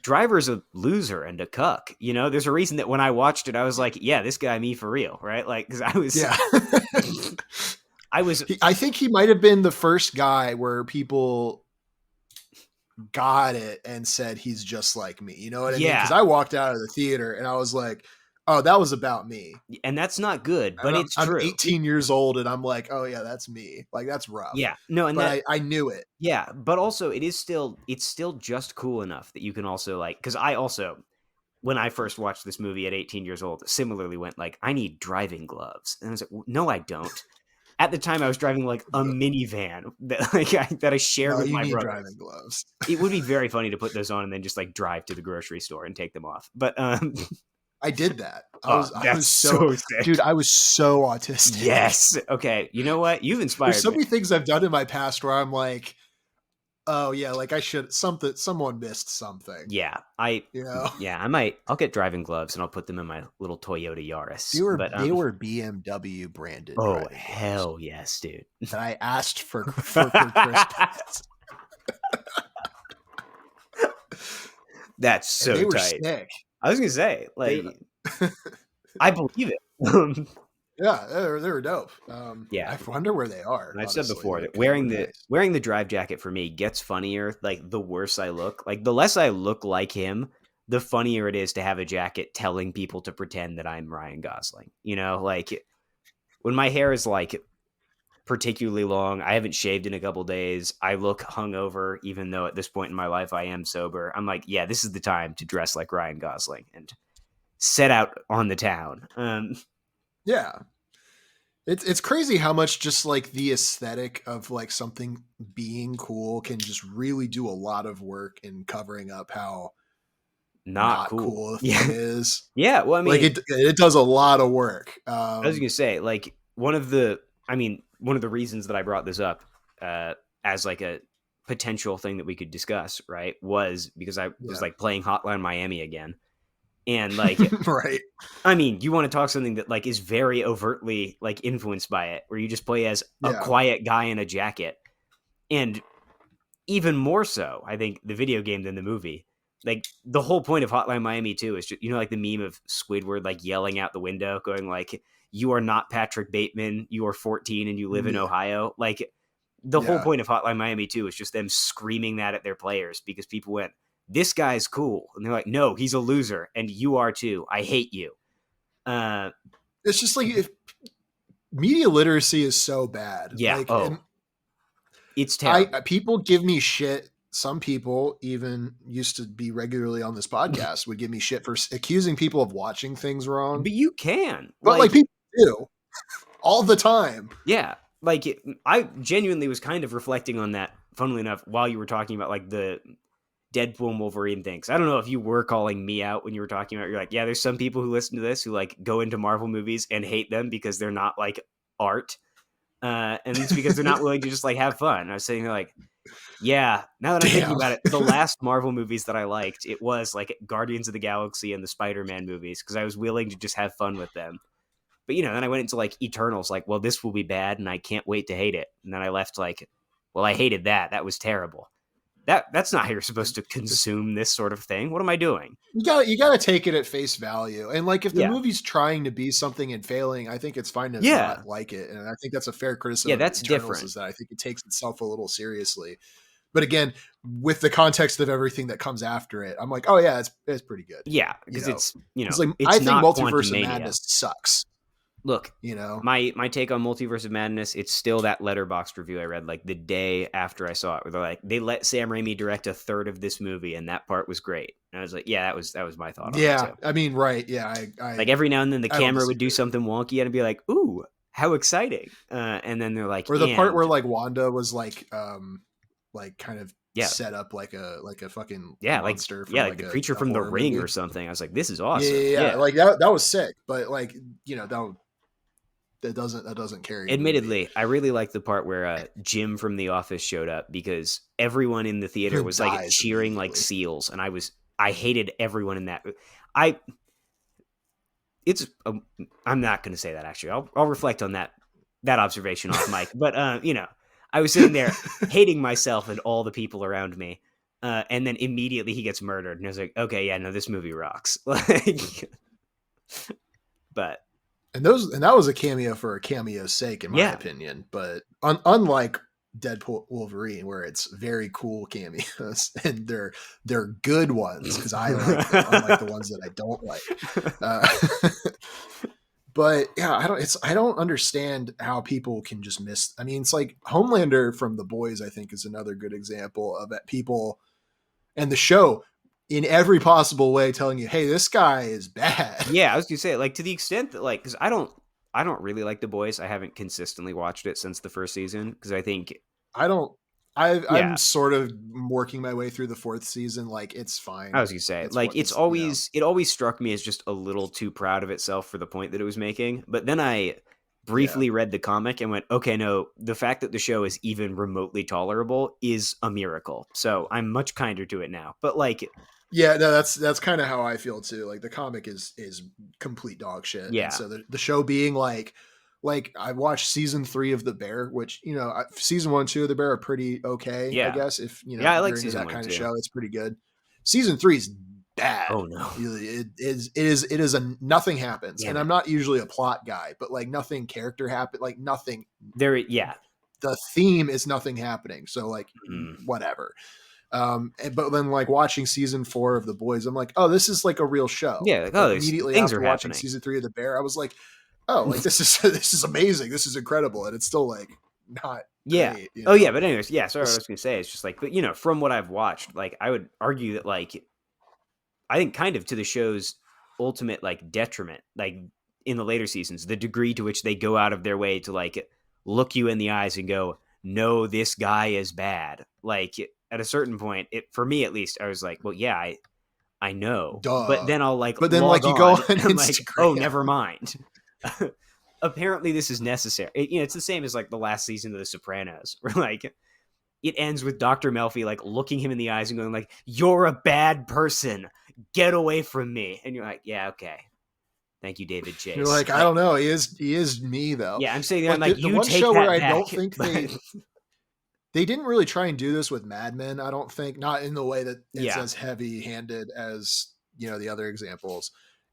[SPEAKER 2] Driver's a loser and a cuck. There's a reason that when I watched it, I was like, "Yeah, this guy me for real," right? Like because
[SPEAKER 1] Yeah.
[SPEAKER 2] I was,
[SPEAKER 1] I think he might have been the first guy where people got it and said he's just like me. You know what I mean? Because
[SPEAKER 2] yeah,
[SPEAKER 1] I walked out of the theater and I was like, oh, that was about me.
[SPEAKER 2] and that's not good,
[SPEAKER 1] And
[SPEAKER 2] but it's
[SPEAKER 1] I'm
[SPEAKER 2] true.
[SPEAKER 1] 18 years old and I'm like, oh yeah, that's me. Like that's rough.
[SPEAKER 2] Yeah, no, and
[SPEAKER 1] But
[SPEAKER 2] that
[SPEAKER 1] I knew it.
[SPEAKER 2] yeah, but also it's still just cool enough that you can also like because I also when I first watched this movie at 18 years old, similarly went like, I need driving gloves, and I was like, no, I don't. at the time I was driving like a minivan that I shared
[SPEAKER 1] No,
[SPEAKER 2] with
[SPEAKER 1] you
[SPEAKER 2] my
[SPEAKER 1] need
[SPEAKER 2] brothers.
[SPEAKER 1] driving gloves.
[SPEAKER 2] It would be very funny to put those on and then just like drive to the grocery store and take them off. But
[SPEAKER 1] I did that.
[SPEAKER 2] oh,
[SPEAKER 1] I
[SPEAKER 2] that's
[SPEAKER 1] was so,
[SPEAKER 2] so sick.
[SPEAKER 1] dude, I was so autistic.
[SPEAKER 2] Yes. Okay. You know what? You've
[SPEAKER 1] There's
[SPEAKER 2] inspired
[SPEAKER 1] so
[SPEAKER 2] me.
[SPEAKER 1] many things I've done in my past where I'm like, oh yeah, like I should someone missed something.
[SPEAKER 2] Yeah.
[SPEAKER 1] You know,
[SPEAKER 2] I'll get driving gloves and I'll put them in my little Toyota Yaris.
[SPEAKER 1] they were BMW branded
[SPEAKER 2] oh
[SPEAKER 1] driving gloves
[SPEAKER 2] hell yes, dude.
[SPEAKER 1] that I asked for Christmas.
[SPEAKER 2] That's
[SPEAKER 1] And
[SPEAKER 2] so
[SPEAKER 1] they were
[SPEAKER 2] tight.
[SPEAKER 1] sick.
[SPEAKER 2] I was gonna say, like,
[SPEAKER 1] They,
[SPEAKER 2] I believe it.
[SPEAKER 1] yeah, they were dope.
[SPEAKER 2] Yeah.
[SPEAKER 1] I wonder where they are.
[SPEAKER 2] And I've
[SPEAKER 1] honestly.
[SPEAKER 2] said before
[SPEAKER 1] Like,
[SPEAKER 2] that
[SPEAKER 1] they were
[SPEAKER 2] wearing
[SPEAKER 1] nice.
[SPEAKER 2] the drive jacket for me gets funnier. Like the worse I look, like the less I look like him, the funnier it is to have a jacket telling people to pretend that I'm Ryan Gosling. You know, like when my hair is like particularly long, I haven't shaved in a couple days. I look hungover, even though at this point in my life I am sober. I'm like, yeah, this is the time to dress like Ryan Gosling and set out on the town.
[SPEAKER 1] Yeah. It's crazy how much just like the aesthetic of like something being cool can just really do a lot of work in covering up how
[SPEAKER 2] Not
[SPEAKER 1] not
[SPEAKER 2] cool.
[SPEAKER 1] cool a
[SPEAKER 2] Yeah.
[SPEAKER 1] thing is.
[SPEAKER 2] Yeah. Well, I mean,
[SPEAKER 1] Like it does a lot of work.
[SPEAKER 2] I was gonna say, like, one of the reasons that I brought this up as like a potential thing that we could discuss, right, was because I was like playing Hotline Miami again, and like,
[SPEAKER 1] right.
[SPEAKER 2] I mean, you want to talk something that like is very overtly like influenced by it, where you just play as a quiet guy in a jacket, and even more so, I think the video game than the movie. Like the whole point of Hotline Miami too is just, you know, like the meme of Squidward like yelling out the window, going like, "You are not Patrick Bateman. You are 14 and you live in Ohio." Like the whole point of Hotline Miami too is just them screaming that at their players because people went, "This guy's cool," and they're like, "No, he's a loser, and you are too. I hate you."
[SPEAKER 1] It's just like if media literacy is so bad.
[SPEAKER 2] Yeah.
[SPEAKER 1] Like,
[SPEAKER 2] it's terrible.
[SPEAKER 1] People give me shit. Some people even used to be regularly on this podcast would give me shit for accusing people of watching things wrong.
[SPEAKER 2] But you can.
[SPEAKER 1] But like people do all the time.
[SPEAKER 2] Yeah. Like I genuinely was kind of reflecting on that, funnily enough, while you were talking about like the Deadpool and Wolverine things. I don't know if you were calling me out when you were talking about, you're like, yeah, there's some people who listen to this who like go into Marvel movies and hate them because they're not like art. And it's because they're not willing to just like have fun. And I was sitting there like, yeah, now that I'm thinking about it, the last Marvel movies that I liked, it was like Guardians of the Galaxy and the Spider-Man movies because I was willing to just have fun with them. But, you know, then I went into like Eternals, like, well, this will be bad and I can't wait to hate it. And then I left like, well, I hated that. That was terrible. That's not how you're supposed to consume this sort of thing. What am I doing?
[SPEAKER 1] You gotta take it at face value. And like if the movie's trying to be something and failing, I think it's fine to not like it. And I think that's a fair criticism.
[SPEAKER 2] Yeah, that's
[SPEAKER 1] Eternals
[SPEAKER 2] different.
[SPEAKER 1] Is that I think it takes itself a little seriously. But again, with the context of everything that comes after it, I'm like, oh yeah, it's pretty good.
[SPEAKER 2] Yeah, because it's, you know,
[SPEAKER 1] it's like
[SPEAKER 2] it's
[SPEAKER 1] I think
[SPEAKER 2] not
[SPEAKER 1] Multiverse of Madness sucks.
[SPEAKER 2] Look,
[SPEAKER 1] you know,
[SPEAKER 2] my take on Multiverse of Madness, it's still that Letterboxd review I read like the day after I saw it, where they're like, they let Sam Raimi direct a third of this movie, and that part was great. And I was like, yeah, that was my thought on it too.
[SPEAKER 1] I mean, right, yeah, I
[SPEAKER 2] like every now and then the camera would do something wonky, and I'd be like, ooh, how exciting! And then they're like,
[SPEAKER 1] or the part where like Wanda was like kind of set up like a fucking monster,
[SPEAKER 2] like the creature from The Ring or something. I was like, this is awesome.
[SPEAKER 1] Yeah. Like that was sick, but like, you know, that doesn't carry.
[SPEAKER 2] Admittedly, I really like the part where Jim from The Office showed up because everyone in the theater was like cheering like seals, and I hated everyone in that. I'm not going to say that actually. I'll reflect on that observation off mic. But you know, I was sitting there hating myself and all the people around me, and then immediately he gets murdered, and I was like, okay, yeah, no, this movie rocks. But.
[SPEAKER 1] And that was a cameo for a cameo's sake, in my opinion. But unlike Deadpool Wolverine, where it's very cool cameos and they're good ones because I like them, unlike the ones that I don't like. But yeah, I don't understand how people can just miss. I mean, it's like Homelander from The Boys, I think, is another good example of that. People and the show in every possible way telling you, hey, this guy is bad.
[SPEAKER 2] Yeah, I was gonna say, like, to the extent that, like, because I don't really like The Boys. I haven't consistently watched it since the first season because I think,
[SPEAKER 1] I don't. I'm
[SPEAKER 2] yeah,
[SPEAKER 1] sort of working my way through the fourth season. Like it's
[SPEAKER 2] I
[SPEAKER 1] fine.
[SPEAKER 2] was gonna say,
[SPEAKER 1] It's
[SPEAKER 2] like,
[SPEAKER 1] what it's.
[SPEAKER 2] it always struck me as just a little too proud of itself for the point that it was making. But then I
[SPEAKER 1] Yeah.
[SPEAKER 2] briefly read the comic and went, okay, no, the fact that the show is even remotely tolerable is a miracle. So I'm much kinder to it now. But like,
[SPEAKER 1] Yeah, no, that's kind of how I feel too. Like the comic is complete dog shit, and
[SPEAKER 2] yeah,
[SPEAKER 1] so the show being like I watched season 3 of The Bear, which season 1, 2 of The Bear are pretty okay, I
[SPEAKER 2] yeah,
[SPEAKER 1] guess. If
[SPEAKER 2] yeah, I like
[SPEAKER 1] you're into
[SPEAKER 2] season
[SPEAKER 1] that
[SPEAKER 2] one
[SPEAKER 1] kind of
[SPEAKER 2] too.
[SPEAKER 1] show, it's pretty good. Season 3 is bad.
[SPEAKER 2] Oh no,
[SPEAKER 1] It is a nothing happens,
[SPEAKER 2] damn
[SPEAKER 1] and I'm
[SPEAKER 2] it.
[SPEAKER 1] not usually a plot guy, but like nothing character happen, like nothing.
[SPEAKER 2] Yeah.
[SPEAKER 1] The theme is nothing happening, so like
[SPEAKER 2] Mm.
[SPEAKER 1] whatever. But then like watching season 4 of The Boys, I'm like, oh, this is like a real show.
[SPEAKER 2] Yeah, like, oh,
[SPEAKER 1] Like
[SPEAKER 2] there's
[SPEAKER 1] immediately
[SPEAKER 2] things are
[SPEAKER 1] after watching
[SPEAKER 2] happening.
[SPEAKER 1] season 3 of The Bear, I was like, oh, like this is this is amazing. This is incredible, and it's still like not
[SPEAKER 2] Yeah.
[SPEAKER 1] great.
[SPEAKER 2] Oh yeah, but anyways, yeah, sorry, what I
[SPEAKER 1] It's-
[SPEAKER 2] was gonna say, it's just like, but from what I've watched, like I would argue that like I think kind of to the show's ultimate like detriment, like in the later seasons, the degree to which they go out of their way to like look you in the eyes and go, no, this guy is bad. Like at a certain point, it for me at least, I was like, well, yeah, I know. But
[SPEAKER 1] Duh.
[SPEAKER 2] then I'll like
[SPEAKER 1] But then
[SPEAKER 2] log
[SPEAKER 1] like you go
[SPEAKER 2] on
[SPEAKER 1] on
[SPEAKER 2] and I'm like, oh,
[SPEAKER 1] Instagram.
[SPEAKER 2] never mind. Apparently this is necessary. It's the same as like the last season of The Sopranos, where like it ends with Dr. Melfi like looking him in the eyes and going like, you're a bad person. Get away from me. And you're like, yeah, okay. Thank you, David
[SPEAKER 1] You're
[SPEAKER 2] Chase.
[SPEAKER 1] like, I
[SPEAKER 2] Like,
[SPEAKER 1] don't know. He is me though.
[SPEAKER 2] yeah, I'm sitting there, I'm
[SPEAKER 1] Like
[SPEAKER 2] like,
[SPEAKER 1] the
[SPEAKER 2] you
[SPEAKER 1] one
[SPEAKER 2] take
[SPEAKER 1] show where
[SPEAKER 2] that
[SPEAKER 1] I
[SPEAKER 2] back.
[SPEAKER 1] don't think
[SPEAKER 2] But
[SPEAKER 1] they didn't really try and do this with Mad Men. I don't think, not in the way that it's
[SPEAKER 2] yeah.
[SPEAKER 1] as heavy handed as the other examples.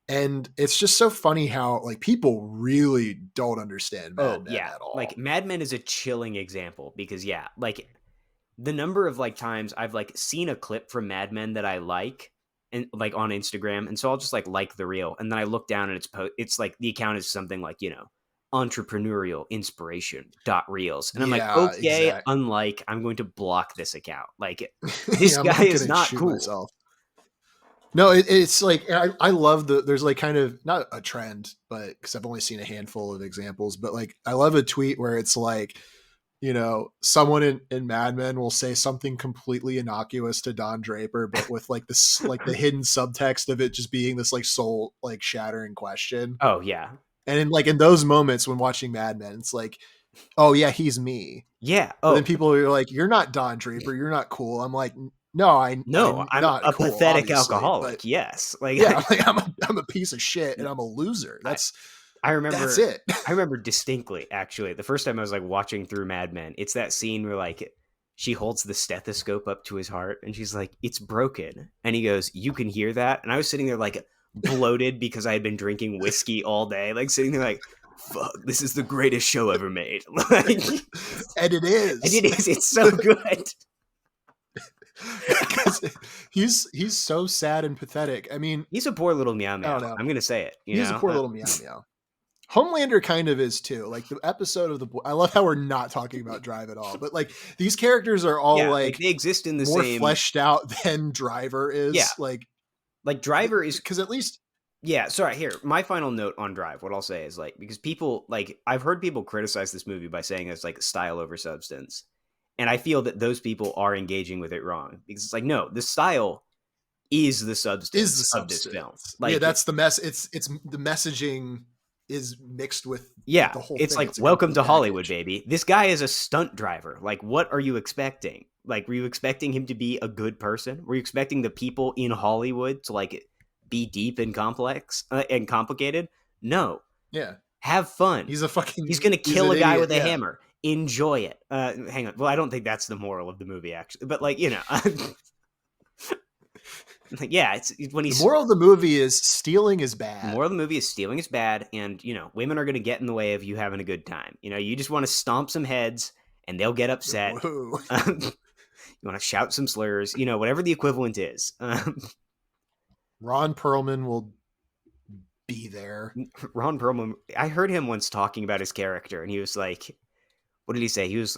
[SPEAKER 1] And it's just so funny how like people really don't understand
[SPEAKER 2] Oh,
[SPEAKER 1] Mad Men
[SPEAKER 2] yeah.
[SPEAKER 1] at
[SPEAKER 2] Like
[SPEAKER 1] all.
[SPEAKER 2] Mad Men is a chilling example because yeah, like the number of like times I've like seen a clip from Mad Men that I like and like on Instagram, and so I'll just like the reel, and then I look down and it's like the account is something like entrepreneurial inspiration dot reels, and I'm like,
[SPEAKER 1] Yeah,
[SPEAKER 2] okay,
[SPEAKER 1] exactly.
[SPEAKER 2] unlike I'm going to block this account. Like this
[SPEAKER 1] Yeah, I'm
[SPEAKER 2] guy
[SPEAKER 1] like
[SPEAKER 2] is
[SPEAKER 1] gonna
[SPEAKER 2] not
[SPEAKER 1] shoot
[SPEAKER 2] cool.
[SPEAKER 1] myself. No, it's like I love there's like kind of not a trend, but because I've only seen a handful of examples, but like I love a tweet where it's like, someone in Mad Men will say something completely innocuous to Don Draper, but with like this, like the hidden subtext of it just being this like soul like shattering question.
[SPEAKER 2] Oh yeah,
[SPEAKER 1] And in those moments when watching Mad Men, it's like, oh yeah, he's me.
[SPEAKER 2] yeah.
[SPEAKER 1] But then
[SPEAKER 2] Oh
[SPEAKER 1] people are like, you're not Don Draper, you're not cool. I'm like, no,
[SPEAKER 2] no,
[SPEAKER 1] I'm
[SPEAKER 2] I'm
[SPEAKER 1] not
[SPEAKER 2] a
[SPEAKER 1] cool,
[SPEAKER 2] pathetic
[SPEAKER 1] obviously, but
[SPEAKER 2] alcoholic. Yes, like
[SPEAKER 1] yeah, like I'm a piece of shit and I'm a loser.
[SPEAKER 2] I,
[SPEAKER 1] That's
[SPEAKER 2] I
[SPEAKER 1] that's
[SPEAKER 2] remember
[SPEAKER 1] it.
[SPEAKER 2] I remember distinctly actually the first time I was like watching through Mad Men. It's that scene where like she holds the stethoscope up to his heart and she's like, "It's broken." And he goes, "You can hear that?" And I was sitting there like bloated because I had been drinking whiskey all day, like sitting there like, "Fuck, this is the greatest show ever made." Like
[SPEAKER 1] And it
[SPEAKER 2] and
[SPEAKER 1] is.
[SPEAKER 2] it is, it's so good.
[SPEAKER 1] Because he's so sad and pathetic. I mean,
[SPEAKER 2] He's a poor little meow
[SPEAKER 1] I don't
[SPEAKER 2] meow.
[SPEAKER 1] know.
[SPEAKER 2] I'm going to say it, you
[SPEAKER 1] He's a
[SPEAKER 2] know.
[SPEAKER 1] poor little meow meow. Homelander kind of is too. Like the episode of I love how we're not talking about Drive at all, but like these characters are all
[SPEAKER 2] Yeah, like
[SPEAKER 1] like
[SPEAKER 2] they exist in the
[SPEAKER 1] more
[SPEAKER 2] same.
[SPEAKER 1] fleshed out than Driver
[SPEAKER 2] Yeah,
[SPEAKER 1] is. Like
[SPEAKER 2] like Driver is.
[SPEAKER 1] because at least
[SPEAKER 2] Yeah, sorry, here. My final note on Drive, what I'll say is like because people like I've heard people criticize this movie by saying it's like style over substance. And I feel that those people are engaging with it wrong because it's like no, the style is the
[SPEAKER 1] is
[SPEAKER 2] substance
[SPEAKER 1] the
[SPEAKER 2] of this film.
[SPEAKER 1] substance. Yeah,
[SPEAKER 2] Like
[SPEAKER 1] that's the mess. It's the messaging is mixed with
[SPEAKER 2] yeah,
[SPEAKER 1] the whole
[SPEAKER 2] it's
[SPEAKER 1] thing.
[SPEAKER 2] like
[SPEAKER 1] It's a
[SPEAKER 2] welcome
[SPEAKER 1] complete
[SPEAKER 2] to Hollywood,
[SPEAKER 1] package.
[SPEAKER 2] baby. This guy is a stunt driver. Like what are you expecting? Like were you expecting him to be a good person? Were you expecting the people in Hollywood to like be deep and complex and complicated? No.
[SPEAKER 1] Yeah,
[SPEAKER 2] Have fun.
[SPEAKER 1] he's a
[SPEAKER 2] He's
[SPEAKER 1] fucking
[SPEAKER 2] gonna
[SPEAKER 1] he's
[SPEAKER 2] kill
[SPEAKER 1] an
[SPEAKER 2] a guy
[SPEAKER 1] idiot.
[SPEAKER 2] with a
[SPEAKER 1] Yeah.
[SPEAKER 2] hammer. Enjoy it. Hang on. Well, I don't think that's the moral of the movie, actually. But like, like, yeah, it's when
[SPEAKER 1] The
[SPEAKER 2] he's
[SPEAKER 1] moral of the movie is stealing is
[SPEAKER 2] the
[SPEAKER 1] bad.
[SPEAKER 2] moral of the movie is stealing is bad, and women are gonna get in the way of you having a good time. You just want to stomp some heads, and they'll get upset.
[SPEAKER 1] Whoa.
[SPEAKER 2] You want to shout some slurs, whatever the equivalent is.
[SPEAKER 1] Ron Perlman will be there.
[SPEAKER 2] Ron Perlman, I heard him once talking about his character, and he was like, what did he say? He was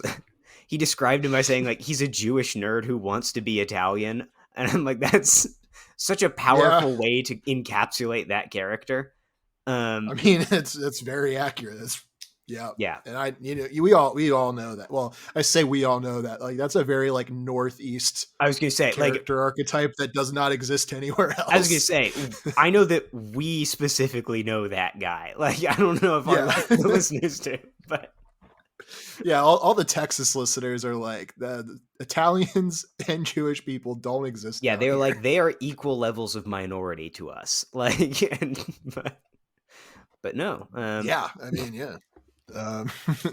[SPEAKER 2] he described him by saying like he's a Jewish nerd who wants to be Italian, and I'm like that's such a
[SPEAKER 1] Yeah.
[SPEAKER 2] powerful way to encapsulate that character.
[SPEAKER 1] I
[SPEAKER 2] Um,
[SPEAKER 1] mean, it's very accurate. It's yeah.
[SPEAKER 2] yeah,
[SPEAKER 1] And we all know that. Well, I say we all know that. Like that's a very like Northeast
[SPEAKER 2] I was gonna say, like,
[SPEAKER 1] character archetype that does not exist anywhere
[SPEAKER 2] I was gonna
[SPEAKER 1] else.
[SPEAKER 2] say, I know that we specifically know that guy. Like, I don't know if our
[SPEAKER 1] Yeah.
[SPEAKER 2] the listeners do, but
[SPEAKER 1] Yeah, all the Texas listeners are like the Italians and Jewish people don't exist
[SPEAKER 2] yeah,
[SPEAKER 1] down
[SPEAKER 2] they're
[SPEAKER 1] here.
[SPEAKER 2] like they are equal levels of minority to us. Like, but no,
[SPEAKER 1] Yeah, I mean, yeah. Um,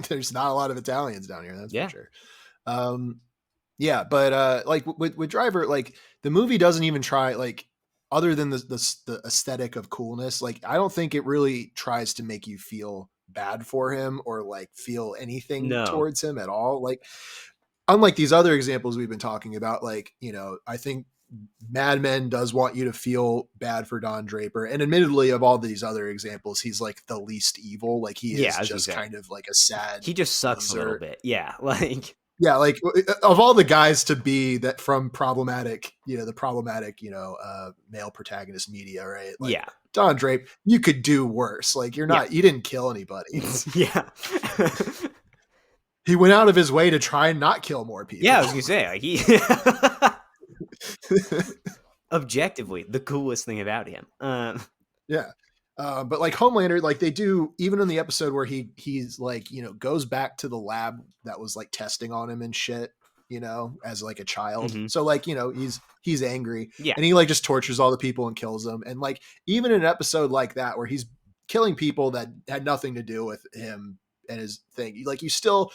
[SPEAKER 1] there's not a lot of Italians down here, that's for
[SPEAKER 2] yeah,
[SPEAKER 1] sure. Um, yeah, but like with Driver, like the movie doesn't even try like other than the aesthetic of coolness. Like I don't think it really tries to make you feel bad for him or like feel anything
[SPEAKER 2] no,
[SPEAKER 1] towards him at all. Like unlike these other examples we've been talking about, like I think Mad Men does want you to feel bad for Don Draper. And admittedly, of all these other examples, he's like the least evil. Like he
[SPEAKER 2] yeah,
[SPEAKER 1] is
[SPEAKER 2] I was gonna
[SPEAKER 1] just
[SPEAKER 2] say
[SPEAKER 1] kind of like a sad
[SPEAKER 2] he just sucks a little
[SPEAKER 1] loser.
[SPEAKER 2] bit. Yeah, like
[SPEAKER 1] Yeah, like of all the guys to be that from problematic, the problematic, male protagonist media, right? Like
[SPEAKER 2] yeah,
[SPEAKER 1] Don Draper, you could do worse. Like
[SPEAKER 2] yeah,
[SPEAKER 1] you didn't kill anybody.
[SPEAKER 2] yeah.
[SPEAKER 1] He went out of his way to try and not kill more
[SPEAKER 2] Yeah, I
[SPEAKER 1] people.
[SPEAKER 2] was gonna say like he objectively the coolest thing about him.
[SPEAKER 1] Yeah. But like Homelander, like they do even in the episode where he's like, goes back to the lab that was like testing on him and shit, as like a child.
[SPEAKER 2] Mhm.
[SPEAKER 1] So like, he's angry
[SPEAKER 2] Yeah,
[SPEAKER 1] and he like just tortures all the people and kills them. And like even in an episode like that where he's killing people that had nothing to do with him and his thing, like you still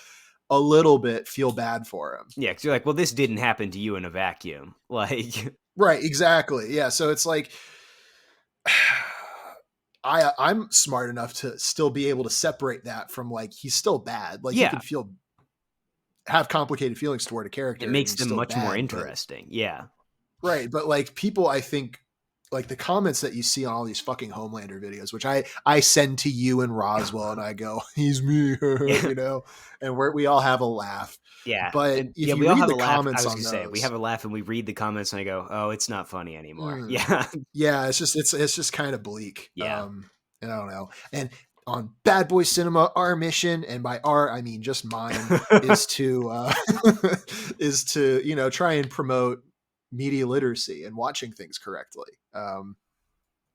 [SPEAKER 1] a little bit feel bad for him.
[SPEAKER 2] yeah. Because you're like, well, this didn't happen to you in a vacuum. Like,
[SPEAKER 1] Right, exactly. Yeah. So it's like I'm smart enough to still be able to separate that from like he's still bad. Like you
[SPEAKER 2] yeah,
[SPEAKER 1] can have complicated feelings toward a
[SPEAKER 2] it
[SPEAKER 1] character and
[SPEAKER 2] makes
[SPEAKER 1] he's
[SPEAKER 2] them
[SPEAKER 1] still
[SPEAKER 2] much more
[SPEAKER 1] bad. But
[SPEAKER 2] interesting. Yeah,
[SPEAKER 1] right, but like people, I think like the comments that you see on all these fucking Homelander videos, which I send to you and Roswell, and I go, he's me,
[SPEAKER 2] yeah,
[SPEAKER 1] and we all have a laugh.
[SPEAKER 2] yeah,
[SPEAKER 1] But
[SPEAKER 2] and
[SPEAKER 1] if
[SPEAKER 2] yeah.
[SPEAKER 1] you
[SPEAKER 2] We all
[SPEAKER 1] read
[SPEAKER 2] have
[SPEAKER 1] the
[SPEAKER 2] a laugh. I
[SPEAKER 1] comments
[SPEAKER 2] was
[SPEAKER 1] on
[SPEAKER 2] gonna say we
[SPEAKER 1] those,
[SPEAKER 2] have a laugh, and we read the comments, and I go, oh, it's not funny anymore.
[SPEAKER 1] mm,
[SPEAKER 2] Yeah,
[SPEAKER 1] yeah, it's just kind of bleak.
[SPEAKER 2] yeah.
[SPEAKER 1] And I don't know. And on Bad Boy Cinema, our mission, and by our I mean just mine, is to is to try and promote media literacy and watching things correctly,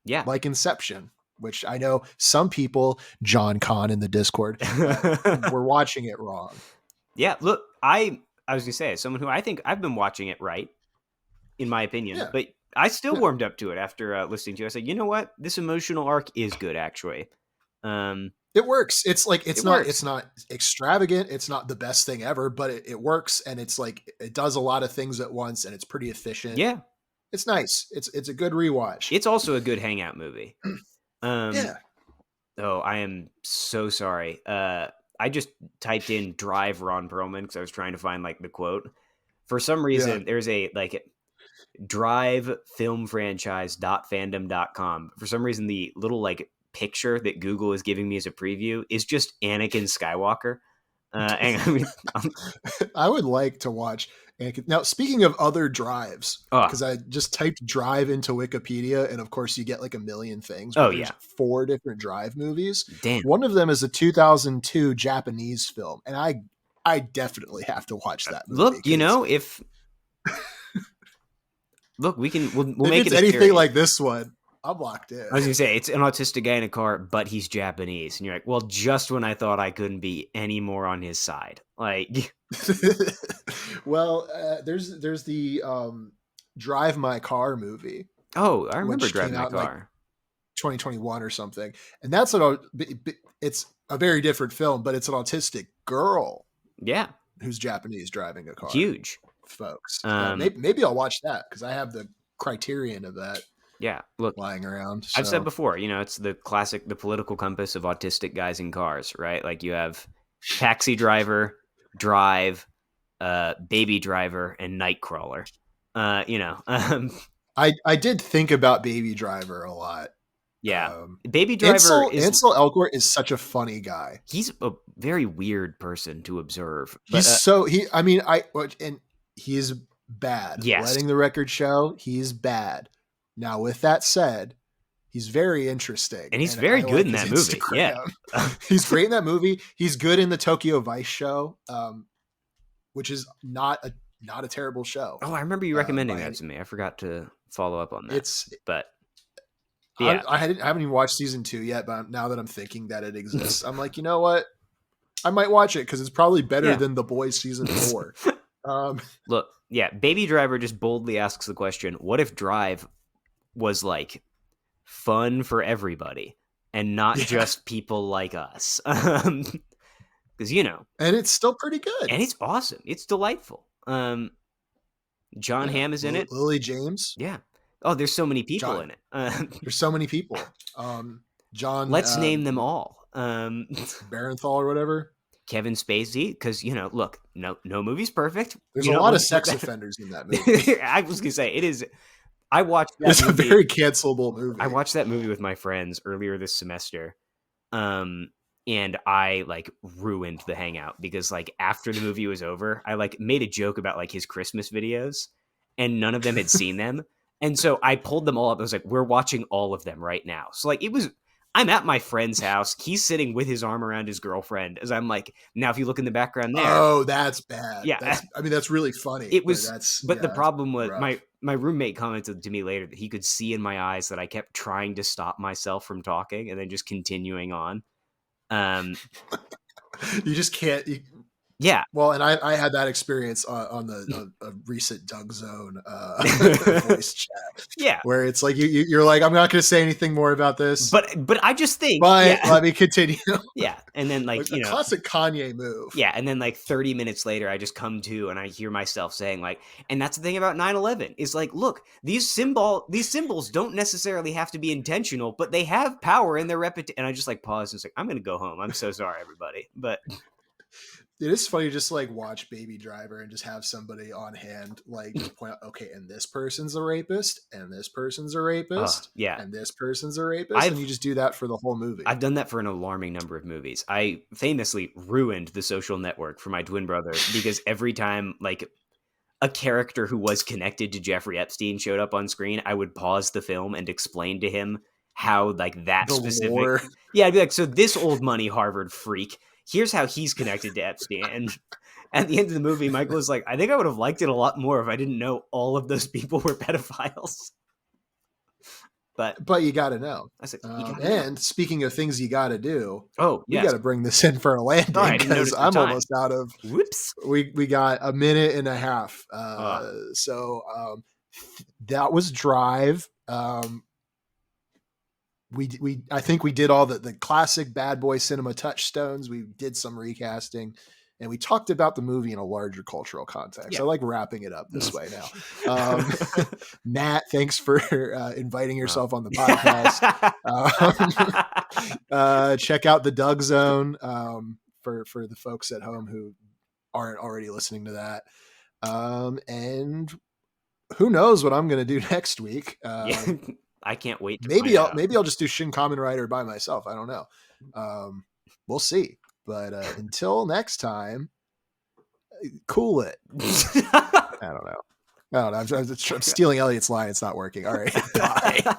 [SPEAKER 2] Yeah.
[SPEAKER 1] like Inception, which I know some people, John Kahn in the Discord, were watching it wrong.
[SPEAKER 2] Yeah, look, I was gonna say, as someone who I think I've been watching it right, in my opinion,
[SPEAKER 1] Yeah,
[SPEAKER 2] but I still
[SPEAKER 1] yeah.
[SPEAKER 2] warmed up to it after listening to it. I said, you know what, this emotional arc is good, actually. Um,
[SPEAKER 1] It works. It's like
[SPEAKER 2] it
[SPEAKER 1] it's
[SPEAKER 2] works.
[SPEAKER 1] not extravagant. It's not the best thing ever, but it works, and it's like it does a lot of things at once, and it's pretty efficient.
[SPEAKER 2] Yeah,
[SPEAKER 1] It's nice. It's a good rewatch.
[SPEAKER 2] it's also a good hangout movie. Um,
[SPEAKER 1] Yeah,
[SPEAKER 2] oh, I am so sorry. I just typed in "drive Ron Perlman" because I was trying to find like the quote. For some
[SPEAKER 1] yeah.
[SPEAKER 2] reason, there's a like drive film franchise.fandom.com. For some reason, the little like picture that Google is giving me as a preview is just Anakin Skywalker. And I mean,
[SPEAKER 1] I would like to watch. Now, speaking of other drives,
[SPEAKER 2] oh,
[SPEAKER 1] because I just typed drive into Wikipedia, and of course you get like a million things,
[SPEAKER 2] oh
[SPEAKER 1] but there's
[SPEAKER 2] yeah,
[SPEAKER 1] 4 different drive movies.
[SPEAKER 2] damn.
[SPEAKER 1] One of them is a 2002 Japanese film, and I definitely have to watch that movie
[SPEAKER 2] Look,
[SPEAKER 1] because
[SPEAKER 2] if look, we'll
[SPEAKER 1] if
[SPEAKER 2] make
[SPEAKER 1] it's
[SPEAKER 2] it a
[SPEAKER 1] anything
[SPEAKER 2] series.
[SPEAKER 1] like this one, I'm locked in.
[SPEAKER 2] I was gonna say it's an autistic guy in a car, but he's Japanese, and you're like, well, just when I thought I couldn't be any more on his side, like,
[SPEAKER 1] Well, there's the Drive My Car movie,
[SPEAKER 2] oh, I remember
[SPEAKER 1] which came
[SPEAKER 2] driving my
[SPEAKER 1] out in like
[SPEAKER 2] car.
[SPEAKER 1] 2021 or something, and it's a very different film, but it's an autistic girl
[SPEAKER 2] Yeah,
[SPEAKER 1] who's Japanese driving a car,
[SPEAKER 2] huge.
[SPEAKER 1] folks. So
[SPEAKER 2] Um,
[SPEAKER 1] maybe I'll watch that because I have the Criterion of that
[SPEAKER 2] yeah. Look,
[SPEAKER 1] lying around.
[SPEAKER 2] I've said
[SPEAKER 1] So
[SPEAKER 2] before, it's the classic, the political compass of autistic guys in cars, right? Like you have Taxi Driver, Drive, Baby Driver, and Nightcrawler.
[SPEAKER 1] I did think about Baby Driver a lot.
[SPEAKER 2] Yeah, Baby Driver
[SPEAKER 1] Ansel Elgort is such a funny guy.
[SPEAKER 2] he's a very weird person to observe, but
[SPEAKER 1] He's so he. I mean, and he's bad.
[SPEAKER 2] yes,
[SPEAKER 1] Letting the record show, he's bad. Now, with that said, He's very interesting,
[SPEAKER 2] And he's
[SPEAKER 1] and
[SPEAKER 2] very
[SPEAKER 1] I
[SPEAKER 2] good
[SPEAKER 1] like
[SPEAKER 2] in
[SPEAKER 1] his
[SPEAKER 2] that movie. Yeah.
[SPEAKER 1] Instagram. He's great in that movie. He's good in the Tokyo Vice show, which is not a terrible show.
[SPEAKER 2] Oh, I remember you recommending
[SPEAKER 1] By
[SPEAKER 2] that
[SPEAKER 1] any,
[SPEAKER 2] to me. I forgot to follow up on that.
[SPEAKER 1] it's
[SPEAKER 2] But yeah.
[SPEAKER 1] I haven't even watched season 2 yet, but now that I'm thinking that it exists, I'm like, you know what? I might watch it because it's probably better
[SPEAKER 2] Yeah.
[SPEAKER 1] than The Boys season 4.
[SPEAKER 2] Look, yeah, Baby Driver just boldly asks the question, what if Drive was like fun for everybody and not just people like us? Because, you know.
[SPEAKER 1] And it's still pretty good.
[SPEAKER 2] And it's awesome. It's delightful. John Hamm is in it.
[SPEAKER 1] Lily James.
[SPEAKER 2] Yeah. Oh, there's so many people in it.
[SPEAKER 1] There's so many people. John.
[SPEAKER 2] Let's name them all.
[SPEAKER 1] Barenthal or whatever.
[SPEAKER 2] Kevin Spacey, because, you know, look, no movie's perfect.
[SPEAKER 1] There's a lot of sex offenders in that movie.
[SPEAKER 2] I was gonna say it is. I watched that
[SPEAKER 1] it's
[SPEAKER 2] movie.
[SPEAKER 1] A very cancelable movie.
[SPEAKER 2] I watched that movie with my friends earlier this semester, and I like ruined the hangout because like after the movie was over, I like made a joke about like his Christmas videos, and none of them had seen them, and so I pulled them all up. I was like, "We're watching all of them right now." So like it was. I'm at my friend's house. He's sitting with his arm around his girlfriend as I'm like, now if you look in the background there.
[SPEAKER 1] Oh, that's bad.
[SPEAKER 2] Yeah.
[SPEAKER 1] That's really funny.
[SPEAKER 2] It was, but the problem was my roommate commented to me later that he could see in my eyes that I kept trying to stop myself from talking and then just continuing on.
[SPEAKER 1] You just can't.
[SPEAKER 2] Yeah.
[SPEAKER 1] Well, and I had that experience on the recent Doug Zone voice chat.
[SPEAKER 2] Yeah.
[SPEAKER 1] Where it's like you're like, I'm not going to say anything more about this.
[SPEAKER 2] But I just think.
[SPEAKER 1] But let me continue.
[SPEAKER 2] Yeah, and then like you know,
[SPEAKER 1] classic Kanye move.
[SPEAKER 2] Yeah, and then like 30 minutes later, I just come to and I hear myself saying like, and that's the thing about 9/11 is like, look, these symbols don't necessarily have to be intentional, but they have power in their repetition. And I just like pause and say, I'm going to go home. I'm so sorry, everybody, but.
[SPEAKER 1] It is funny just like watch Baby Driver and just have somebody on hand like just point out, okay, and this person's a rapist, and this person's a rapist,
[SPEAKER 2] yeah,
[SPEAKER 1] and this person's a rapist, and you just do that for the whole movie.
[SPEAKER 2] I've done that for an alarming number of movies. I famously ruined The Social Network for my twin brother because every time like a character who was connected to Jeffrey Epstein showed up on screen, I would pause the film and explain to him how like that specific lore. Yeah, I'd be like, so this old money Harvard freak, here's how he's connected to Epstein. And at the end of the movie, Michael was like, I think I would have liked it a lot more if I didn't know all of those people were pedophiles. But
[SPEAKER 1] you got to know.
[SPEAKER 2] I said,
[SPEAKER 1] and speaking of things you got to do,
[SPEAKER 2] you
[SPEAKER 1] got to bring this in for a landing because I'm almost out of.
[SPEAKER 2] Whoops.
[SPEAKER 1] We got a minute and a half. So that was Drive. I think we did all the classic bad boy cinema touchstones. We did some recasting, and we talked about the movie in a larger cultural context. Yeah. I like wrapping it up this way now. Matt, thanks for inviting yourself on the podcast. Check out the Doug Zone for the folks at home who aren't already listening to that. And who knows what I'm going to do next week.
[SPEAKER 2] I can't wait.
[SPEAKER 1] Maybe I'll just do Shin Kamen Rider by myself. I don't know. We'll see. But until next time, cool it. I don't know. I'm stealing Elliot's line. It's not working. All right. Bye.